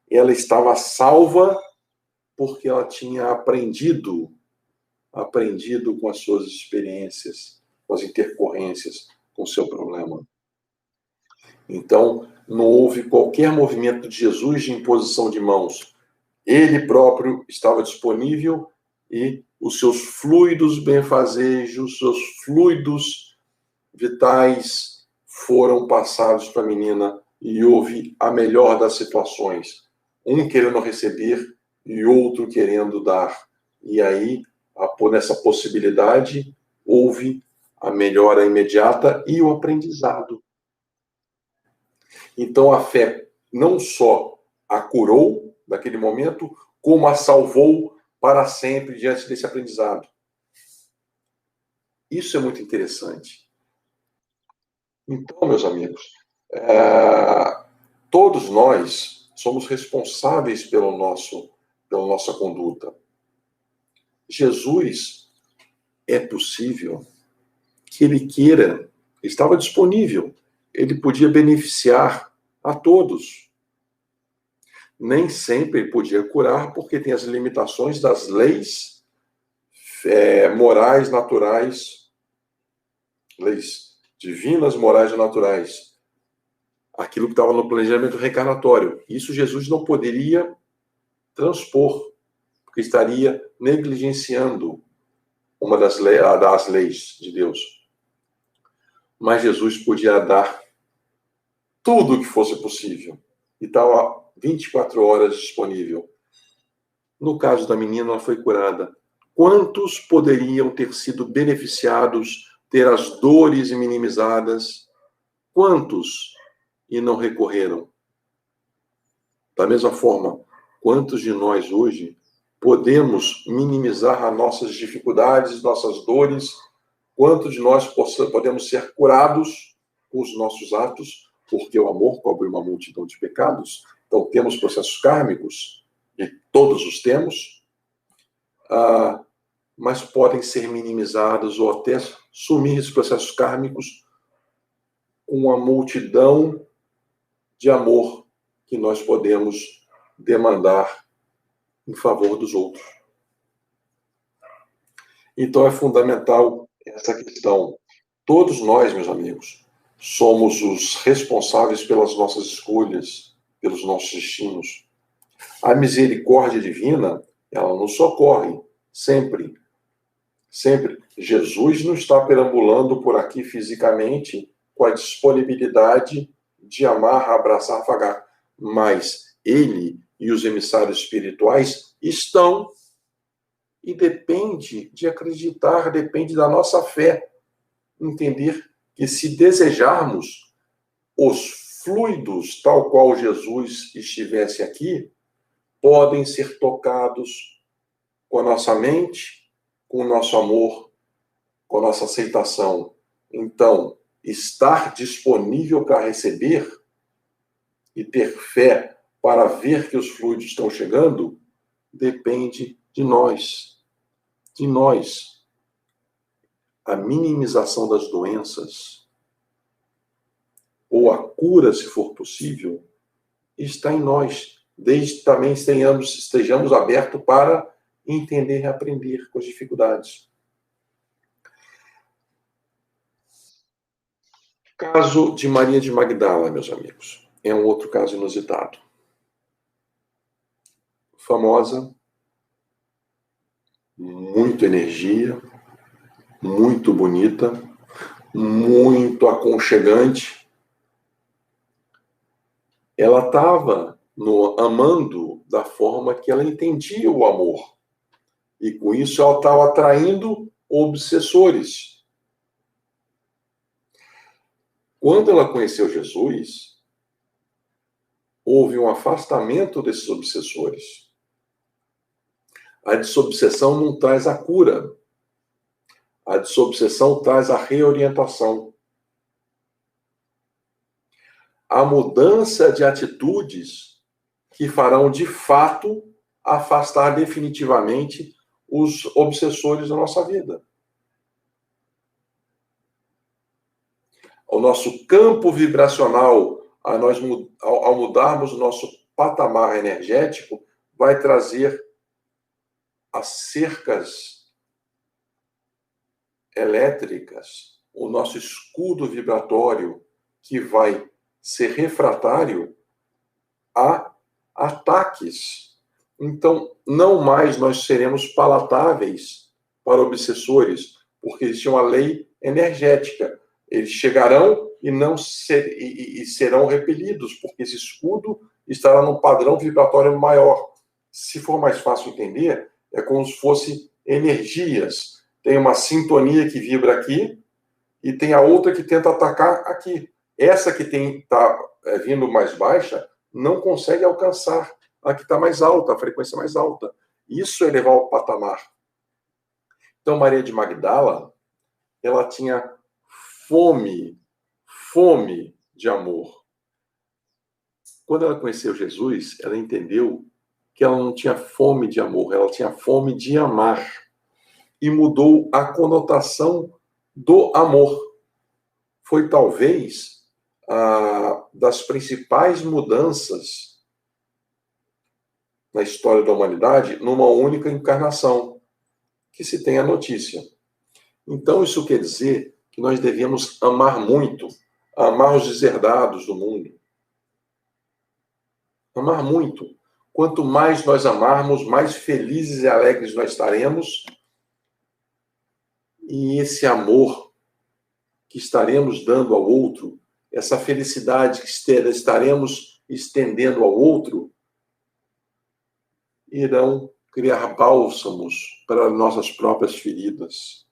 ela estava salva porque ela tinha aprendido com as suas experiências, com as intercorrências com o seu problema. Então, não houve qualquer movimento de Jesus de imposição de mãos. Ele próprio estava disponível e os seus fluidos benfazejos, seus fluidos vitais foram passados para a menina e houve a melhor das situações. Um querendo receber e outro querendo dar. E aí, nessa possibilidade, houve a melhora imediata e o aprendizado. Então, a fé não só a curou naquele momento, como a salvou para sempre diante desse aprendizado. Isso é muito interessante. Então, meus amigos, todos nós somos responsáveis pela nossa conduta. Jesus, é possível que ele queira, estava disponível. Ele podia beneficiar a todos. Nem sempre ele podia curar, porque tem as limitações das leis morais, naturais, leis divinas, morais e naturais. Aquilo que estava no planejamento reencarnatório. Isso Jesus não poderia transpor, porque estaria negligenciando uma das leis de Deus. Mas Jesus podia dar tudo o que fosse possível. E estava 24 horas disponível. No caso da menina, ela foi curada. Quantos poderiam ter sido beneficiados, ter as dores minimizadas? Quantos? E não recorreram? Da mesma forma, quantos de nós hoje podemos minimizar as nossas dificuldades, nossas dores? Quantos de nós podemos ser curados com os nossos atos? Porque o amor cobre uma multidão de pecados. Então, temos processos kármicos, e todos os temos, mas podem ser minimizados ou até sumir esses processos kármicos com a multidão de amor que nós podemos demandar em favor dos outros. Então, é fundamental essa questão. Todos nós, meus amigos, somos os responsáveis pelas nossas escolhas, pelos nossos destinos. A misericórdia divina, ela nos socorre sempre. Sempre. Jesus não está perambulando por aqui fisicamente com a disponibilidade de amar, abraçar, afagar. Mas ele e os emissários espirituais estão, e depende de acreditar, depende da nossa fé. Entender que se desejarmos os fluidos tal qual Jesus estivesse aqui, podem ser tocados com a nossa mente, com o nosso amor, com a nossa aceitação. Então, estar disponível para receber e ter fé para ver que os fluidos estão chegando, depende de nós. De nós. A minimização das doenças, ou a cura, se for possível, está em nós. Desde que também estejamos abertos para entender e aprender com as dificuldades. Caso de Maria de Magdala, meus amigos, é um outro caso inusitado. Famosa, muita energia, muito bonita, muito aconchegante. Ela estava amando da forma que ela entendia o amor. E com isso ela estava atraindo obsessores. Quando ela conheceu Jesus, houve um afastamento desses obsessores. A desobsessão não traz a cura. A desobsessão traz a reorientação. A mudança de atitudes que farão, de fato, afastar definitivamente os obsessores da nossa vida. O nosso campo vibracional, ao mudarmos o nosso patamar energético, vai trazer as cercas elétricas, o nosso escudo vibratório, que vai ser refratário a ataques. Então, não mais nós seremos palatáveis para obsessores, porque existe uma lei energética. Eles chegarão e serão repelidos, porque esse escudo estará num padrão vibratório maior. Se for mais fácil entender, é como se fosse energias. Tem uma sintonia que vibra aqui e tem a outra que tenta atacar aqui. Essa que está vindo mais baixa não consegue alcançar a que está mais alta, a frequência mais alta. Isso é elevar o patamar. Então, Maria de Magdala, ela tinha fome de amor. Quando ela conheceu Jesus, ela entendeu que ela não tinha fome de amor, ela tinha fome de amar. E mudou a conotação do amor. Foi talvez das principais mudanças na história da humanidade numa única encarnação, que se tem a notícia. Então, isso quer dizer que nós devemos amar muito, amar os deserdados do mundo. Amar muito. Quanto mais nós amarmos, mais felizes e alegres nós estaremos. E esse amor que estaremos dando ao outro, essa felicidade que estaremos estendendo ao outro, irão criar bálsamos para as nossas próprias feridas,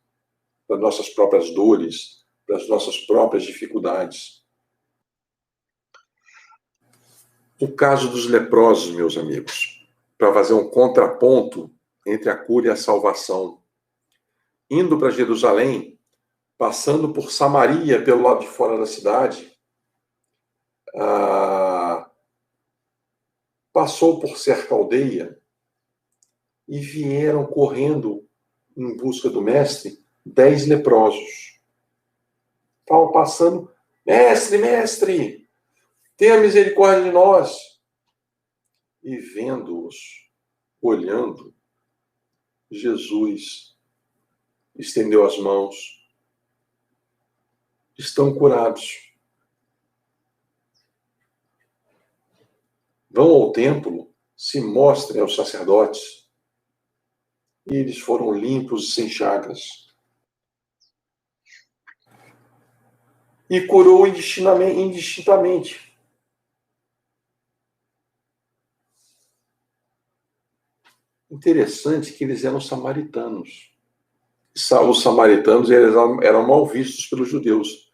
para as nossas próprias dores, para as nossas próprias dificuldades. O caso dos leprosos, meus amigos, para fazer um contraponto entre a cura e a salvação. Indo para Jerusalém, passando por Samaria, pelo lado de fora da cidade, passou por certa aldeia e vieram correndo em busca do mestre 10 leprosos. Estavam passando, mestre, mestre, tenha misericórdia de nós. E vendo-os, olhando, Jesus estendeu as mãos. Estão curados. Vão ao templo, se mostrem aos sacerdotes. E eles foram limpos e sem chagas. E curou indistintamente. Interessante que eles eram samaritanos. Os samaritanos eram mal vistos pelos judeus.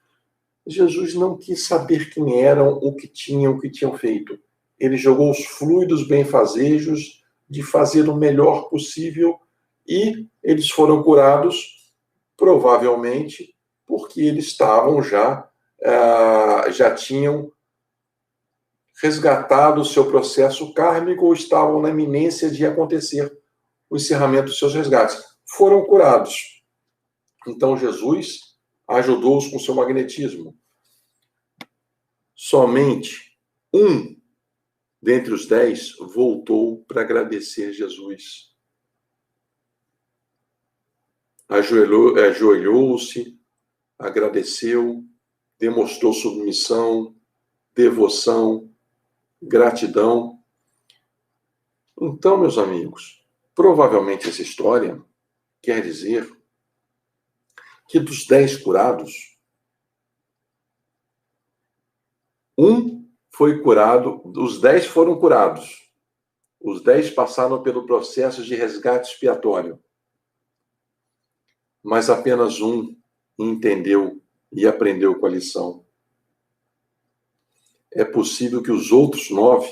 Jesus não quis saber quem eram, o que tinham feito. Ele jogou os fluidos benfazejos de fazer o melhor possível e eles foram curados, provavelmente, porque eles estavam já tinham resgatado o seu processo kármico ou estavam na iminência de acontecer o encerramento dos seus resgates. Foram curados. Então Jesus ajudou-os com seu magnetismo. Somente um dentre os 10 voltou para agradecer Jesus. Ajoelhou-se, agradeceu, demonstrou submissão, devoção, gratidão. Então, meus amigos, provavelmente essa história quer dizer que dos 10 curados, um foi curado, os 10 foram curados. Os 10 passaram pelo processo de resgate expiatório. Mas apenas um entendeu e aprendeu com a lição. É possível que os outros 9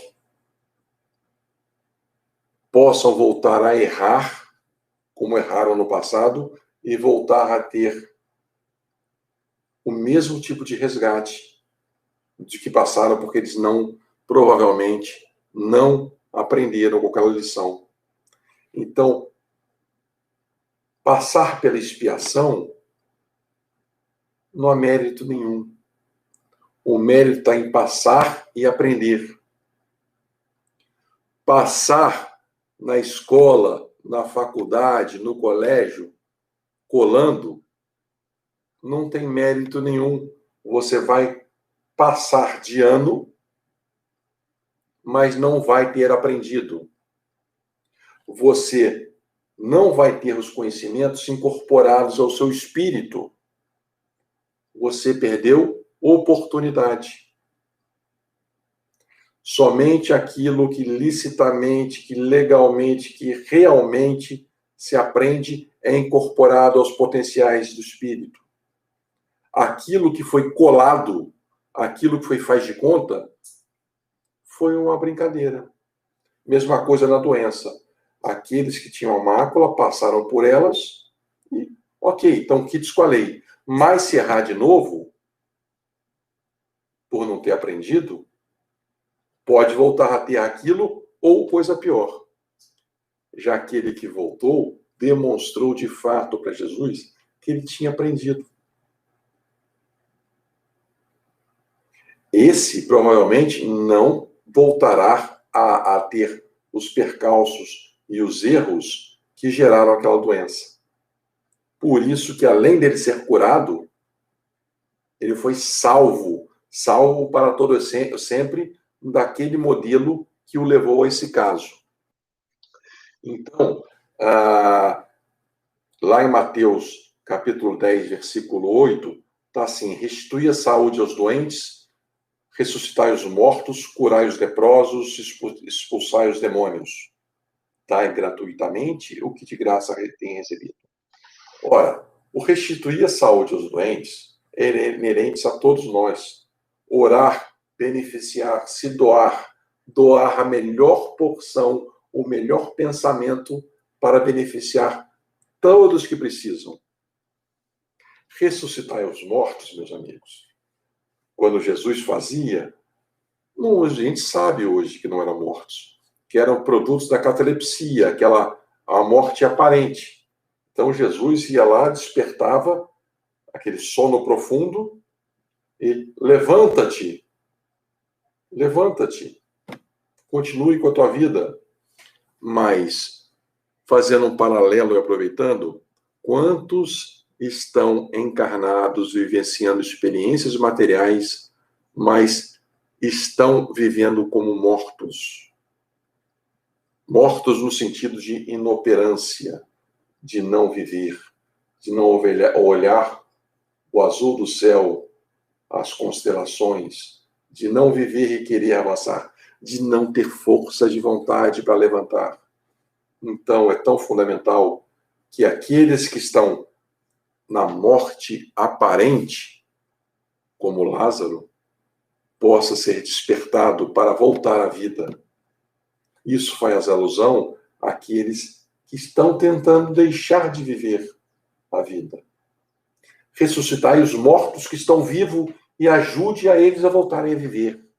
possam voltar a errar, como erraram no passado, e voltar a ter o mesmo tipo de resgate de que passaram, porque eles provavelmente, não aprenderam com aquela lição. Então, passar pela expiação não há mérito nenhum. O mérito está em passar e aprender. Passar na escola, na faculdade, no colégio, colando, não tem mérito nenhum. Você vai passar de ano, mas não vai ter aprendido. Você não vai ter os conhecimentos incorporados ao seu espírito. Você perdeu oportunidade. Somente aquilo que licitamente, que legalmente, que realmente se aprende é incorporado aos potenciais do espírito. Aquilo que foi colado, aquilo que foi faz de conta, foi uma brincadeira. Mesma coisa na doença. Aqueles que tinham a mácula passaram por elas e, ok, estão quites com a lei. Mas se errar de novo, por não ter aprendido, pode voltar a ter aquilo ou coisa pior. Já aquele que voltou demonstrou de fato para Jesus que ele tinha aprendido. esse provavelmente não voltará a ter os percalços e os erros que geraram aquela doença. Por isso que, além dele ser curado, ele foi salvo para todo sempre daquele modelo que o levou a esse caso. Então, lá em Mateus, capítulo 10, versículo 8, está assim: restitui a saúde aos doentes, ressuscitai os mortos, curai os leprosos, expulsai os demônios. Dai gratuitamente o que de graça tem recebido. Ora, o restituir a saúde aos doentes é inerente a todos nós. Orar, beneficiar, se doar, doar a melhor porção, o melhor pensamento para beneficiar todos que precisam. Ressuscitar os mortos, meus amigos. Quando Jesus fazia, a gente sabe hoje que não eram mortos, que eram produtos da catalepsia, a morte aparente. Então Jesus ia lá, despertava aquele sono profundo e levanta-te, levanta-te, continue com a tua vida. Mas, fazendo um paralelo e aproveitando, quantos estão encarnados, vivenciando experiências materiais, mas estão vivendo como mortos? Mortos no sentido de inoperância, de não viver, de não olhar o azul do céu, as constelações, de não viver e querer avançar, de não ter força de vontade para levantar. Então, é tão fundamental que aqueles que estão na morte aparente, como Lázaro, possa ser despertado para voltar à vida. Isso faz alusão àqueles que estão tentando deixar de viver a vida. Ressuscitai os mortos que estão vivos e ajude a eles a voltarem a viver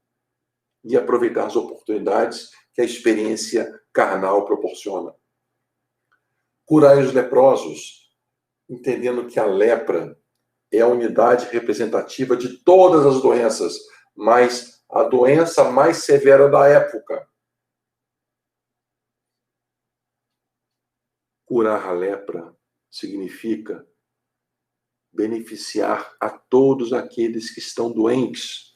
e aproveitar as oportunidades que a experiência carnal proporciona. Curai os leprosos, entendendo que a lepra é a unidade representativa de todas as doenças, mas a doença mais severa da época. Curar a lepra significa beneficiar a todos aqueles que estão doentes,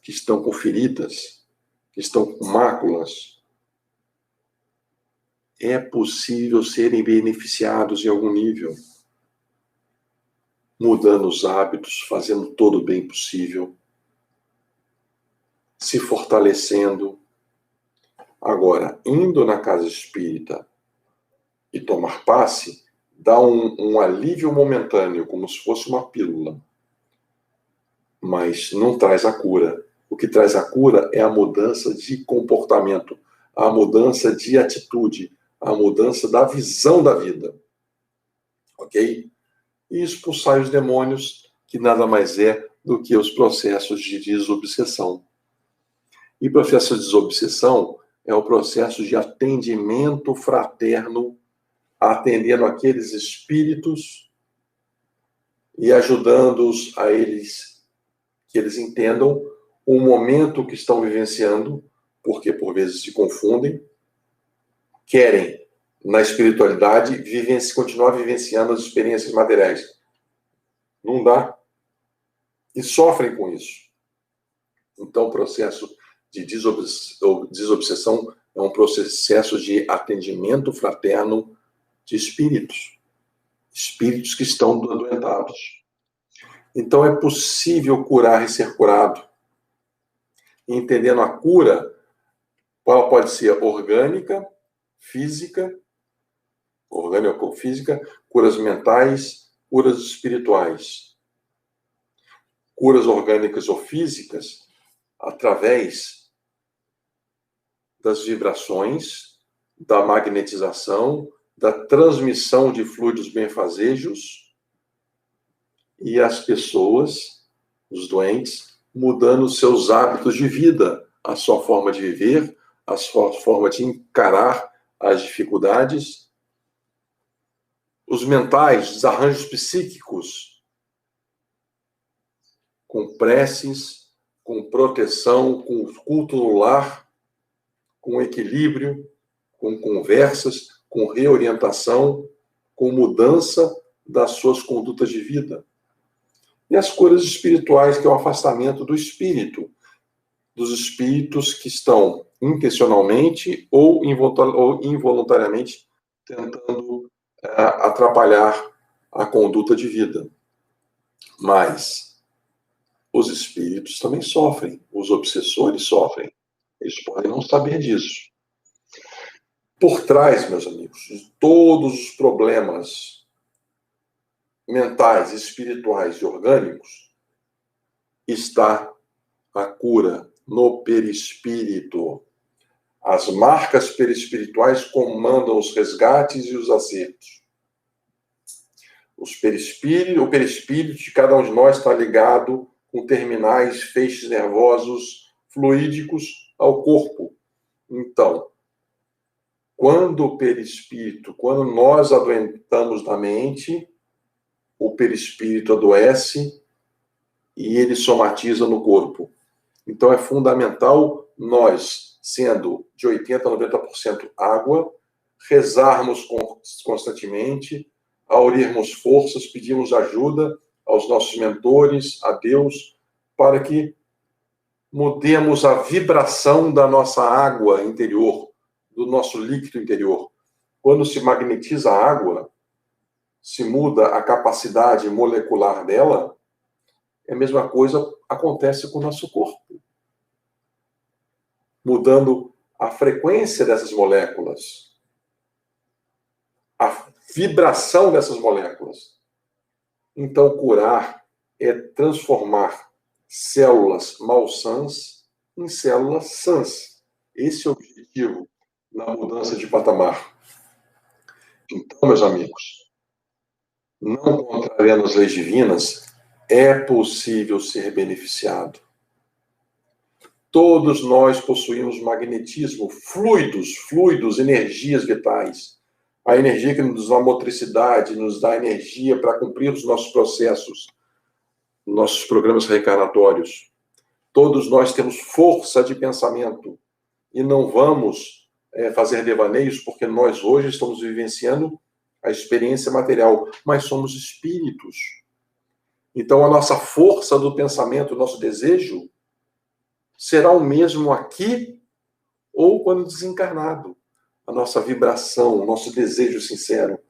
que estão com feridas, que estão com máculas. É possível serem beneficiados em algum nível, mudando os hábitos, fazendo todo o bem possível, se fortalecendo. Agora, indo na casa espírita e tomar passe, dá um alívio momentâneo, como se fosse uma pílula, mas não traz a cura. O que traz a cura é a mudança de comportamento, a mudança de atitude, a mudança da visão da vida. Ok? E expulsar os demônios, que nada mais é do que os processos de desobsessão. E o processo de desobsessão é o processo de atendimento fraterno, atendendo aqueles espíritos e ajudando-os a eles, que eles entendam o momento que estão vivenciando, porque por vezes se confundem, querem, na espiritualidade, continuar vivenciando as experiências materiais. Não dá. E sofrem com isso. Então, o processo de desobsessão é um processo de atendimento fraterno de espíritos. Espíritos que estão adoentados. Então, é possível curar e ser curado. Entendendo a cura, ela pode ser orgânica, física, curas mentais, curas espirituais. Curas orgânicas ou físicas, através das vibrações, da magnetização, da transmissão de fluidos benfazejos, e as pessoas, os doentes, mudando seus hábitos de vida, a sua forma de viver, a sua forma de encarar as dificuldades. Os mentais, desarranjos psíquicos, com preces, com proteção, com culto no lar, com equilíbrio, com conversas, com reorientação, com mudança das suas condutas de vida. E as curas espirituais, que é o afastamento do espírito, dos espíritos que estão intencionalmente ou involuntariamente tentando atrapalhar a conduta de vida. Mas os espíritos também sofrem, os obsessores sofrem. Eles podem não saber disso. Por trás, meus amigos, de todos os problemas mentais, espirituais e orgânicos, está a cura no perispírito. As marcas perispirituais comandam os resgates e os acertos. O perispírito de cada um de nós está ligado com terminais, feixes nervosos, fluídicos ao corpo. Então, quando nós adoentamos na mente, o perispírito adoece e ele somatiza no corpo. Então é fundamental nós, sendo de 80% a 90% água, rezarmos constantemente, aurirmos forças, pedirmos ajuda aos nossos mentores, a Deus, para que mudemos a vibração da nossa água interior, do nosso líquido interior. Quando se magnetiza a água, se muda a capacidade molecular dela, a mesma coisa acontece com o nosso corpo. Mudando a frequência dessas moléculas, a vibração dessas moléculas. Então, curar é transformar células malsãs em células sãs. Esse é o objetivo na mudança de patamar. Então, meus amigos, não contrariando as leis divinas, é possível ser beneficiado. Todos nós possuímos magnetismo, fluidos, energias vitais. A energia que nos dá motricidade, nos dá energia para cumprir os nossos processos, nossos programas reencarnatórios. Todos nós temos força de pensamento e não vamos fazer devaneios, porque nós hoje estamos vivenciando a experiência material, mas somos espíritos. Então, a nossa força do pensamento, o nosso desejo, será o mesmo aqui ou quando desencarnado. A nossa vibração, o nosso desejo sincero.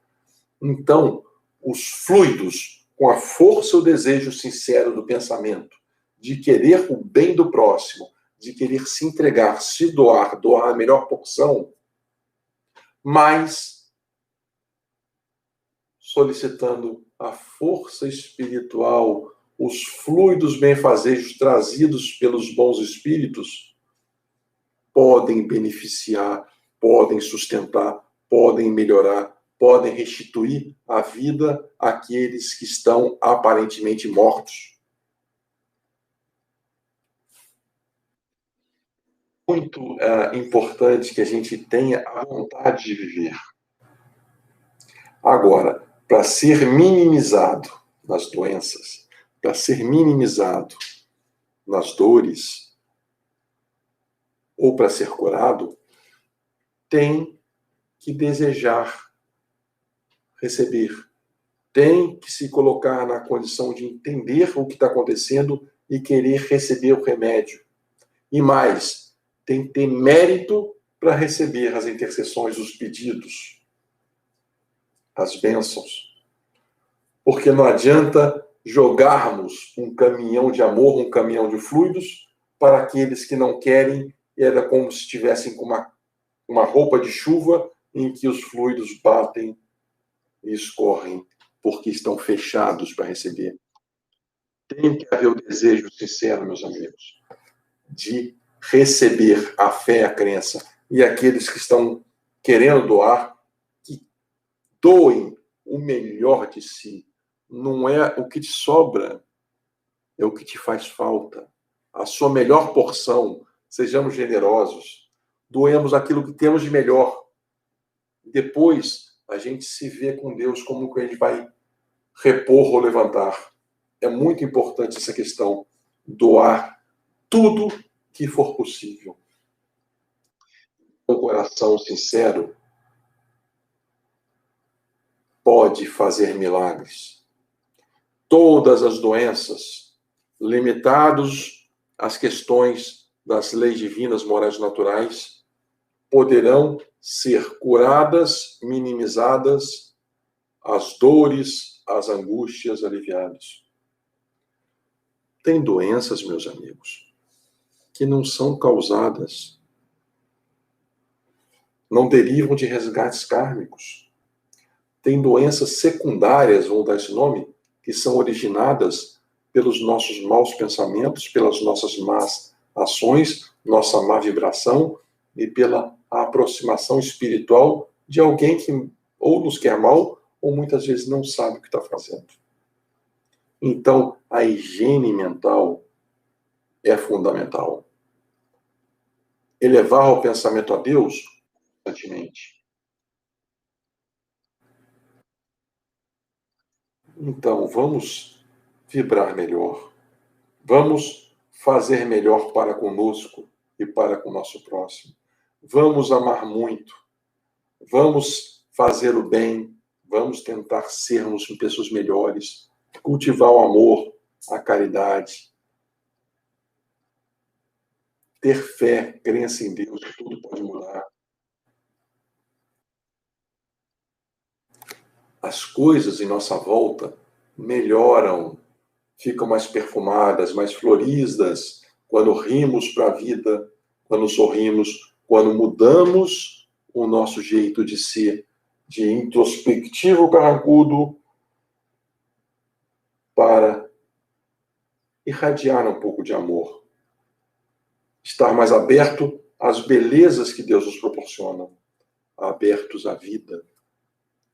Então, os fluidos, com a força e o desejo sincero do pensamento, de querer o bem do próximo, de querer se entregar, se doar a melhor porção, mas solicitando a força espiritual, os fluidos benfazejos trazidos pelos bons espíritos, podem beneficiar, podem sustentar, podem melhorar, podem restituir a vida àqueles que estão aparentemente mortos. Muito importante que a gente tenha a vontade de viver. Agora, para ser minimizado nas doenças, para ser minimizado nas dores, ou para ser curado, tem que desejar receber. Tem que se colocar na condição de entender o que está acontecendo e querer receber o remédio. E mais, tem que ter mérito para receber as intercessões, os pedidos, as bênçãos. Porque não adianta jogarmos um caminhão de amor, um caminhão de fluidos para aqueles que não querem. Era como se estivessem com uma roupa de chuva em que os fluidos batem e escorrem, porque estão fechados para receber. Tem que haver o desejo sincero, meus amigos, de receber a fé, a crença. E aqueles que estão querendo doar, que doem o melhor de si. Não é o que te sobra, é o que te faz falta. A sua melhor porção. Sejamos generosos. Doemos aquilo que temos de melhor. Depois, a gente se vê com Deus como que a gente vai repor ou levantar. É muito importante essa questão doar tudo que for possível. Um coração sincero pode fazer milagres. Todas as doenças, limitados às questões das leis divinas, morais naturais, poderão ser curadas, minimizadas, as dores, as angústias aliviadas. Tem doenças, meus amigos, que não são causadas, não derivam de resgates kármicos. Tem doenças secundárias, vamos dar esse nome, que são originadas pelos nossos maus pensamentos, pelas nossas más ações, nossa má vibração e pela aproximação espiritual de alguém que ou nos quer mal ou muitas vezes não sabe o que está fazendo. Então, a higiene mental é fundamental. Elevar o pensamento a Deus constantemente. Então, vamos vibrar melhor. Vamos fazer melhor para conosco e para com o nosso próximo. Vamos amar muito. Vamos fazer o bem. Vamos tentar sermos pessoas melhores. Cultivar o amor, a caridade. Ter fé, crença em Deus, que tudo pode mudar. As coisas em nossa volta melhoram, ficam mais perfumadas, mais floridas, quando rimos para a vida, quando sorrimos, quando mudamos o nosso jeito de ser, de introspectivo carrancudo, para irradiar um pouco de amor. Estar mais aberto às belezas que Deus nos proporciona, abertos à vida.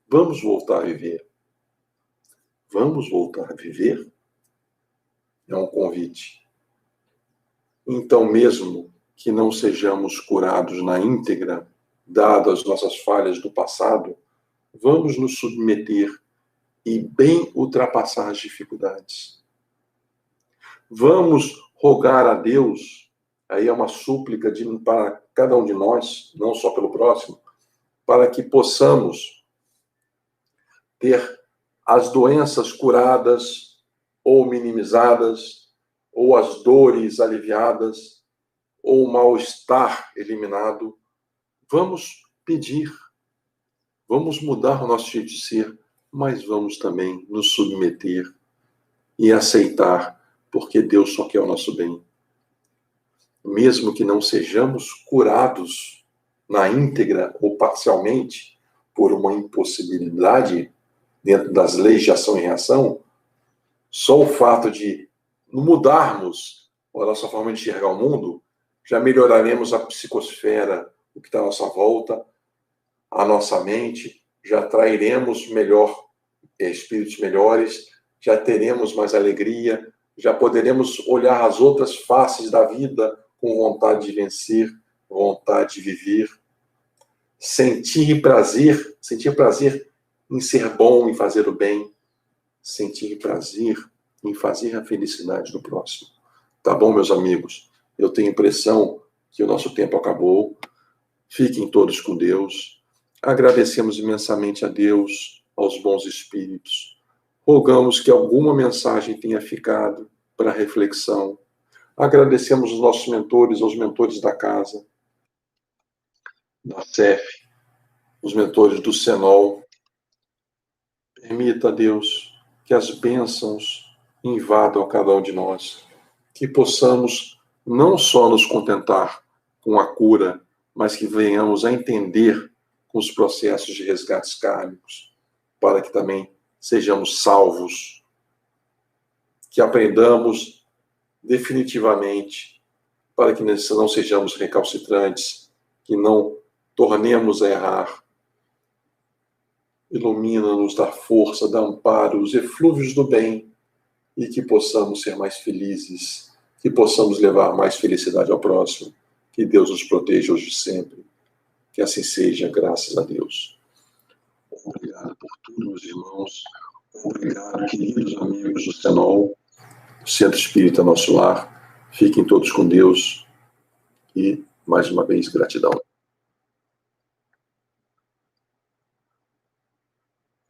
Vamos voltar a viver. Vamos voltar a viver? É um convite. Então, mesmo que não sejamos curados na íntegra, dadas as nossas falhas do passado, vamos nos submeter e bem ultrapassar as dificuldades. Vamos rogar a Deus, aí é uma súplica para cada um de nós, não só pelo próximo, para que possamos ter as doenças curadas ou minimizadas, ou as dores aliviadas, ou o mal-estar eliminado. Vamos pedir, vamos mudar o nosso jeito de ser, mas vamos também nos submeter e aceitar, porque Deus só quer o nosso bem. Mesmo que não sejamos curados na íntegra ou parcialmente por uma impossibilidade dentro das leis de ação e reação, só o fato de mudarmos a nossa forma de enxergar o mundo, já melhoraremos a psicosfera, o que está à nossa volta, a nossa mente, já atrairemos melhor espíritos melhores, já teremos mais alegria, já poderemos olhar as outras faces da vida com vontade de vencer, vontade de viver, sentir prazer em ser bom, em fazer o bem, sentir prazer em fazer a felicidade do próximo. Tá bom, meus amigos? Eu tenho a impressão que o nosso tempo acabou. Fiquem todos com Deus. Agradecemos imensamente a Deus, aos bons espíritos. Rogamos que alguma mensagem tenha ficado para reflexão. Agradecemos os nossos mentores, aos mentores da casa, da CEF, os mentores do Senol. Permita, Deus, que as bênçãos invadam a cada um de nós, que possamos não só nos contentar com a cura, mas que venhamos a entender com os processos de resgates kármicos, para que também sejamos salvos, que aprendamos definitivamente, para que não sejamos recalcitrantes, que não tornemos a errar. Ilumina-nos, dá força, dá amparo, os eflúvios do bem, e que possamos ser mais felizes, que possamos levar mais felicidade ao próximo. Que Deus nos proteja hoje e sempre. Que assim seja, graças a Deus. Obrigado por tudo, meus irmãos. Obrigado, queridos amigos do Senol. Centro Espírita Nosso Lar. Fiquem todos com Deus e, mais uma vez, gratidão.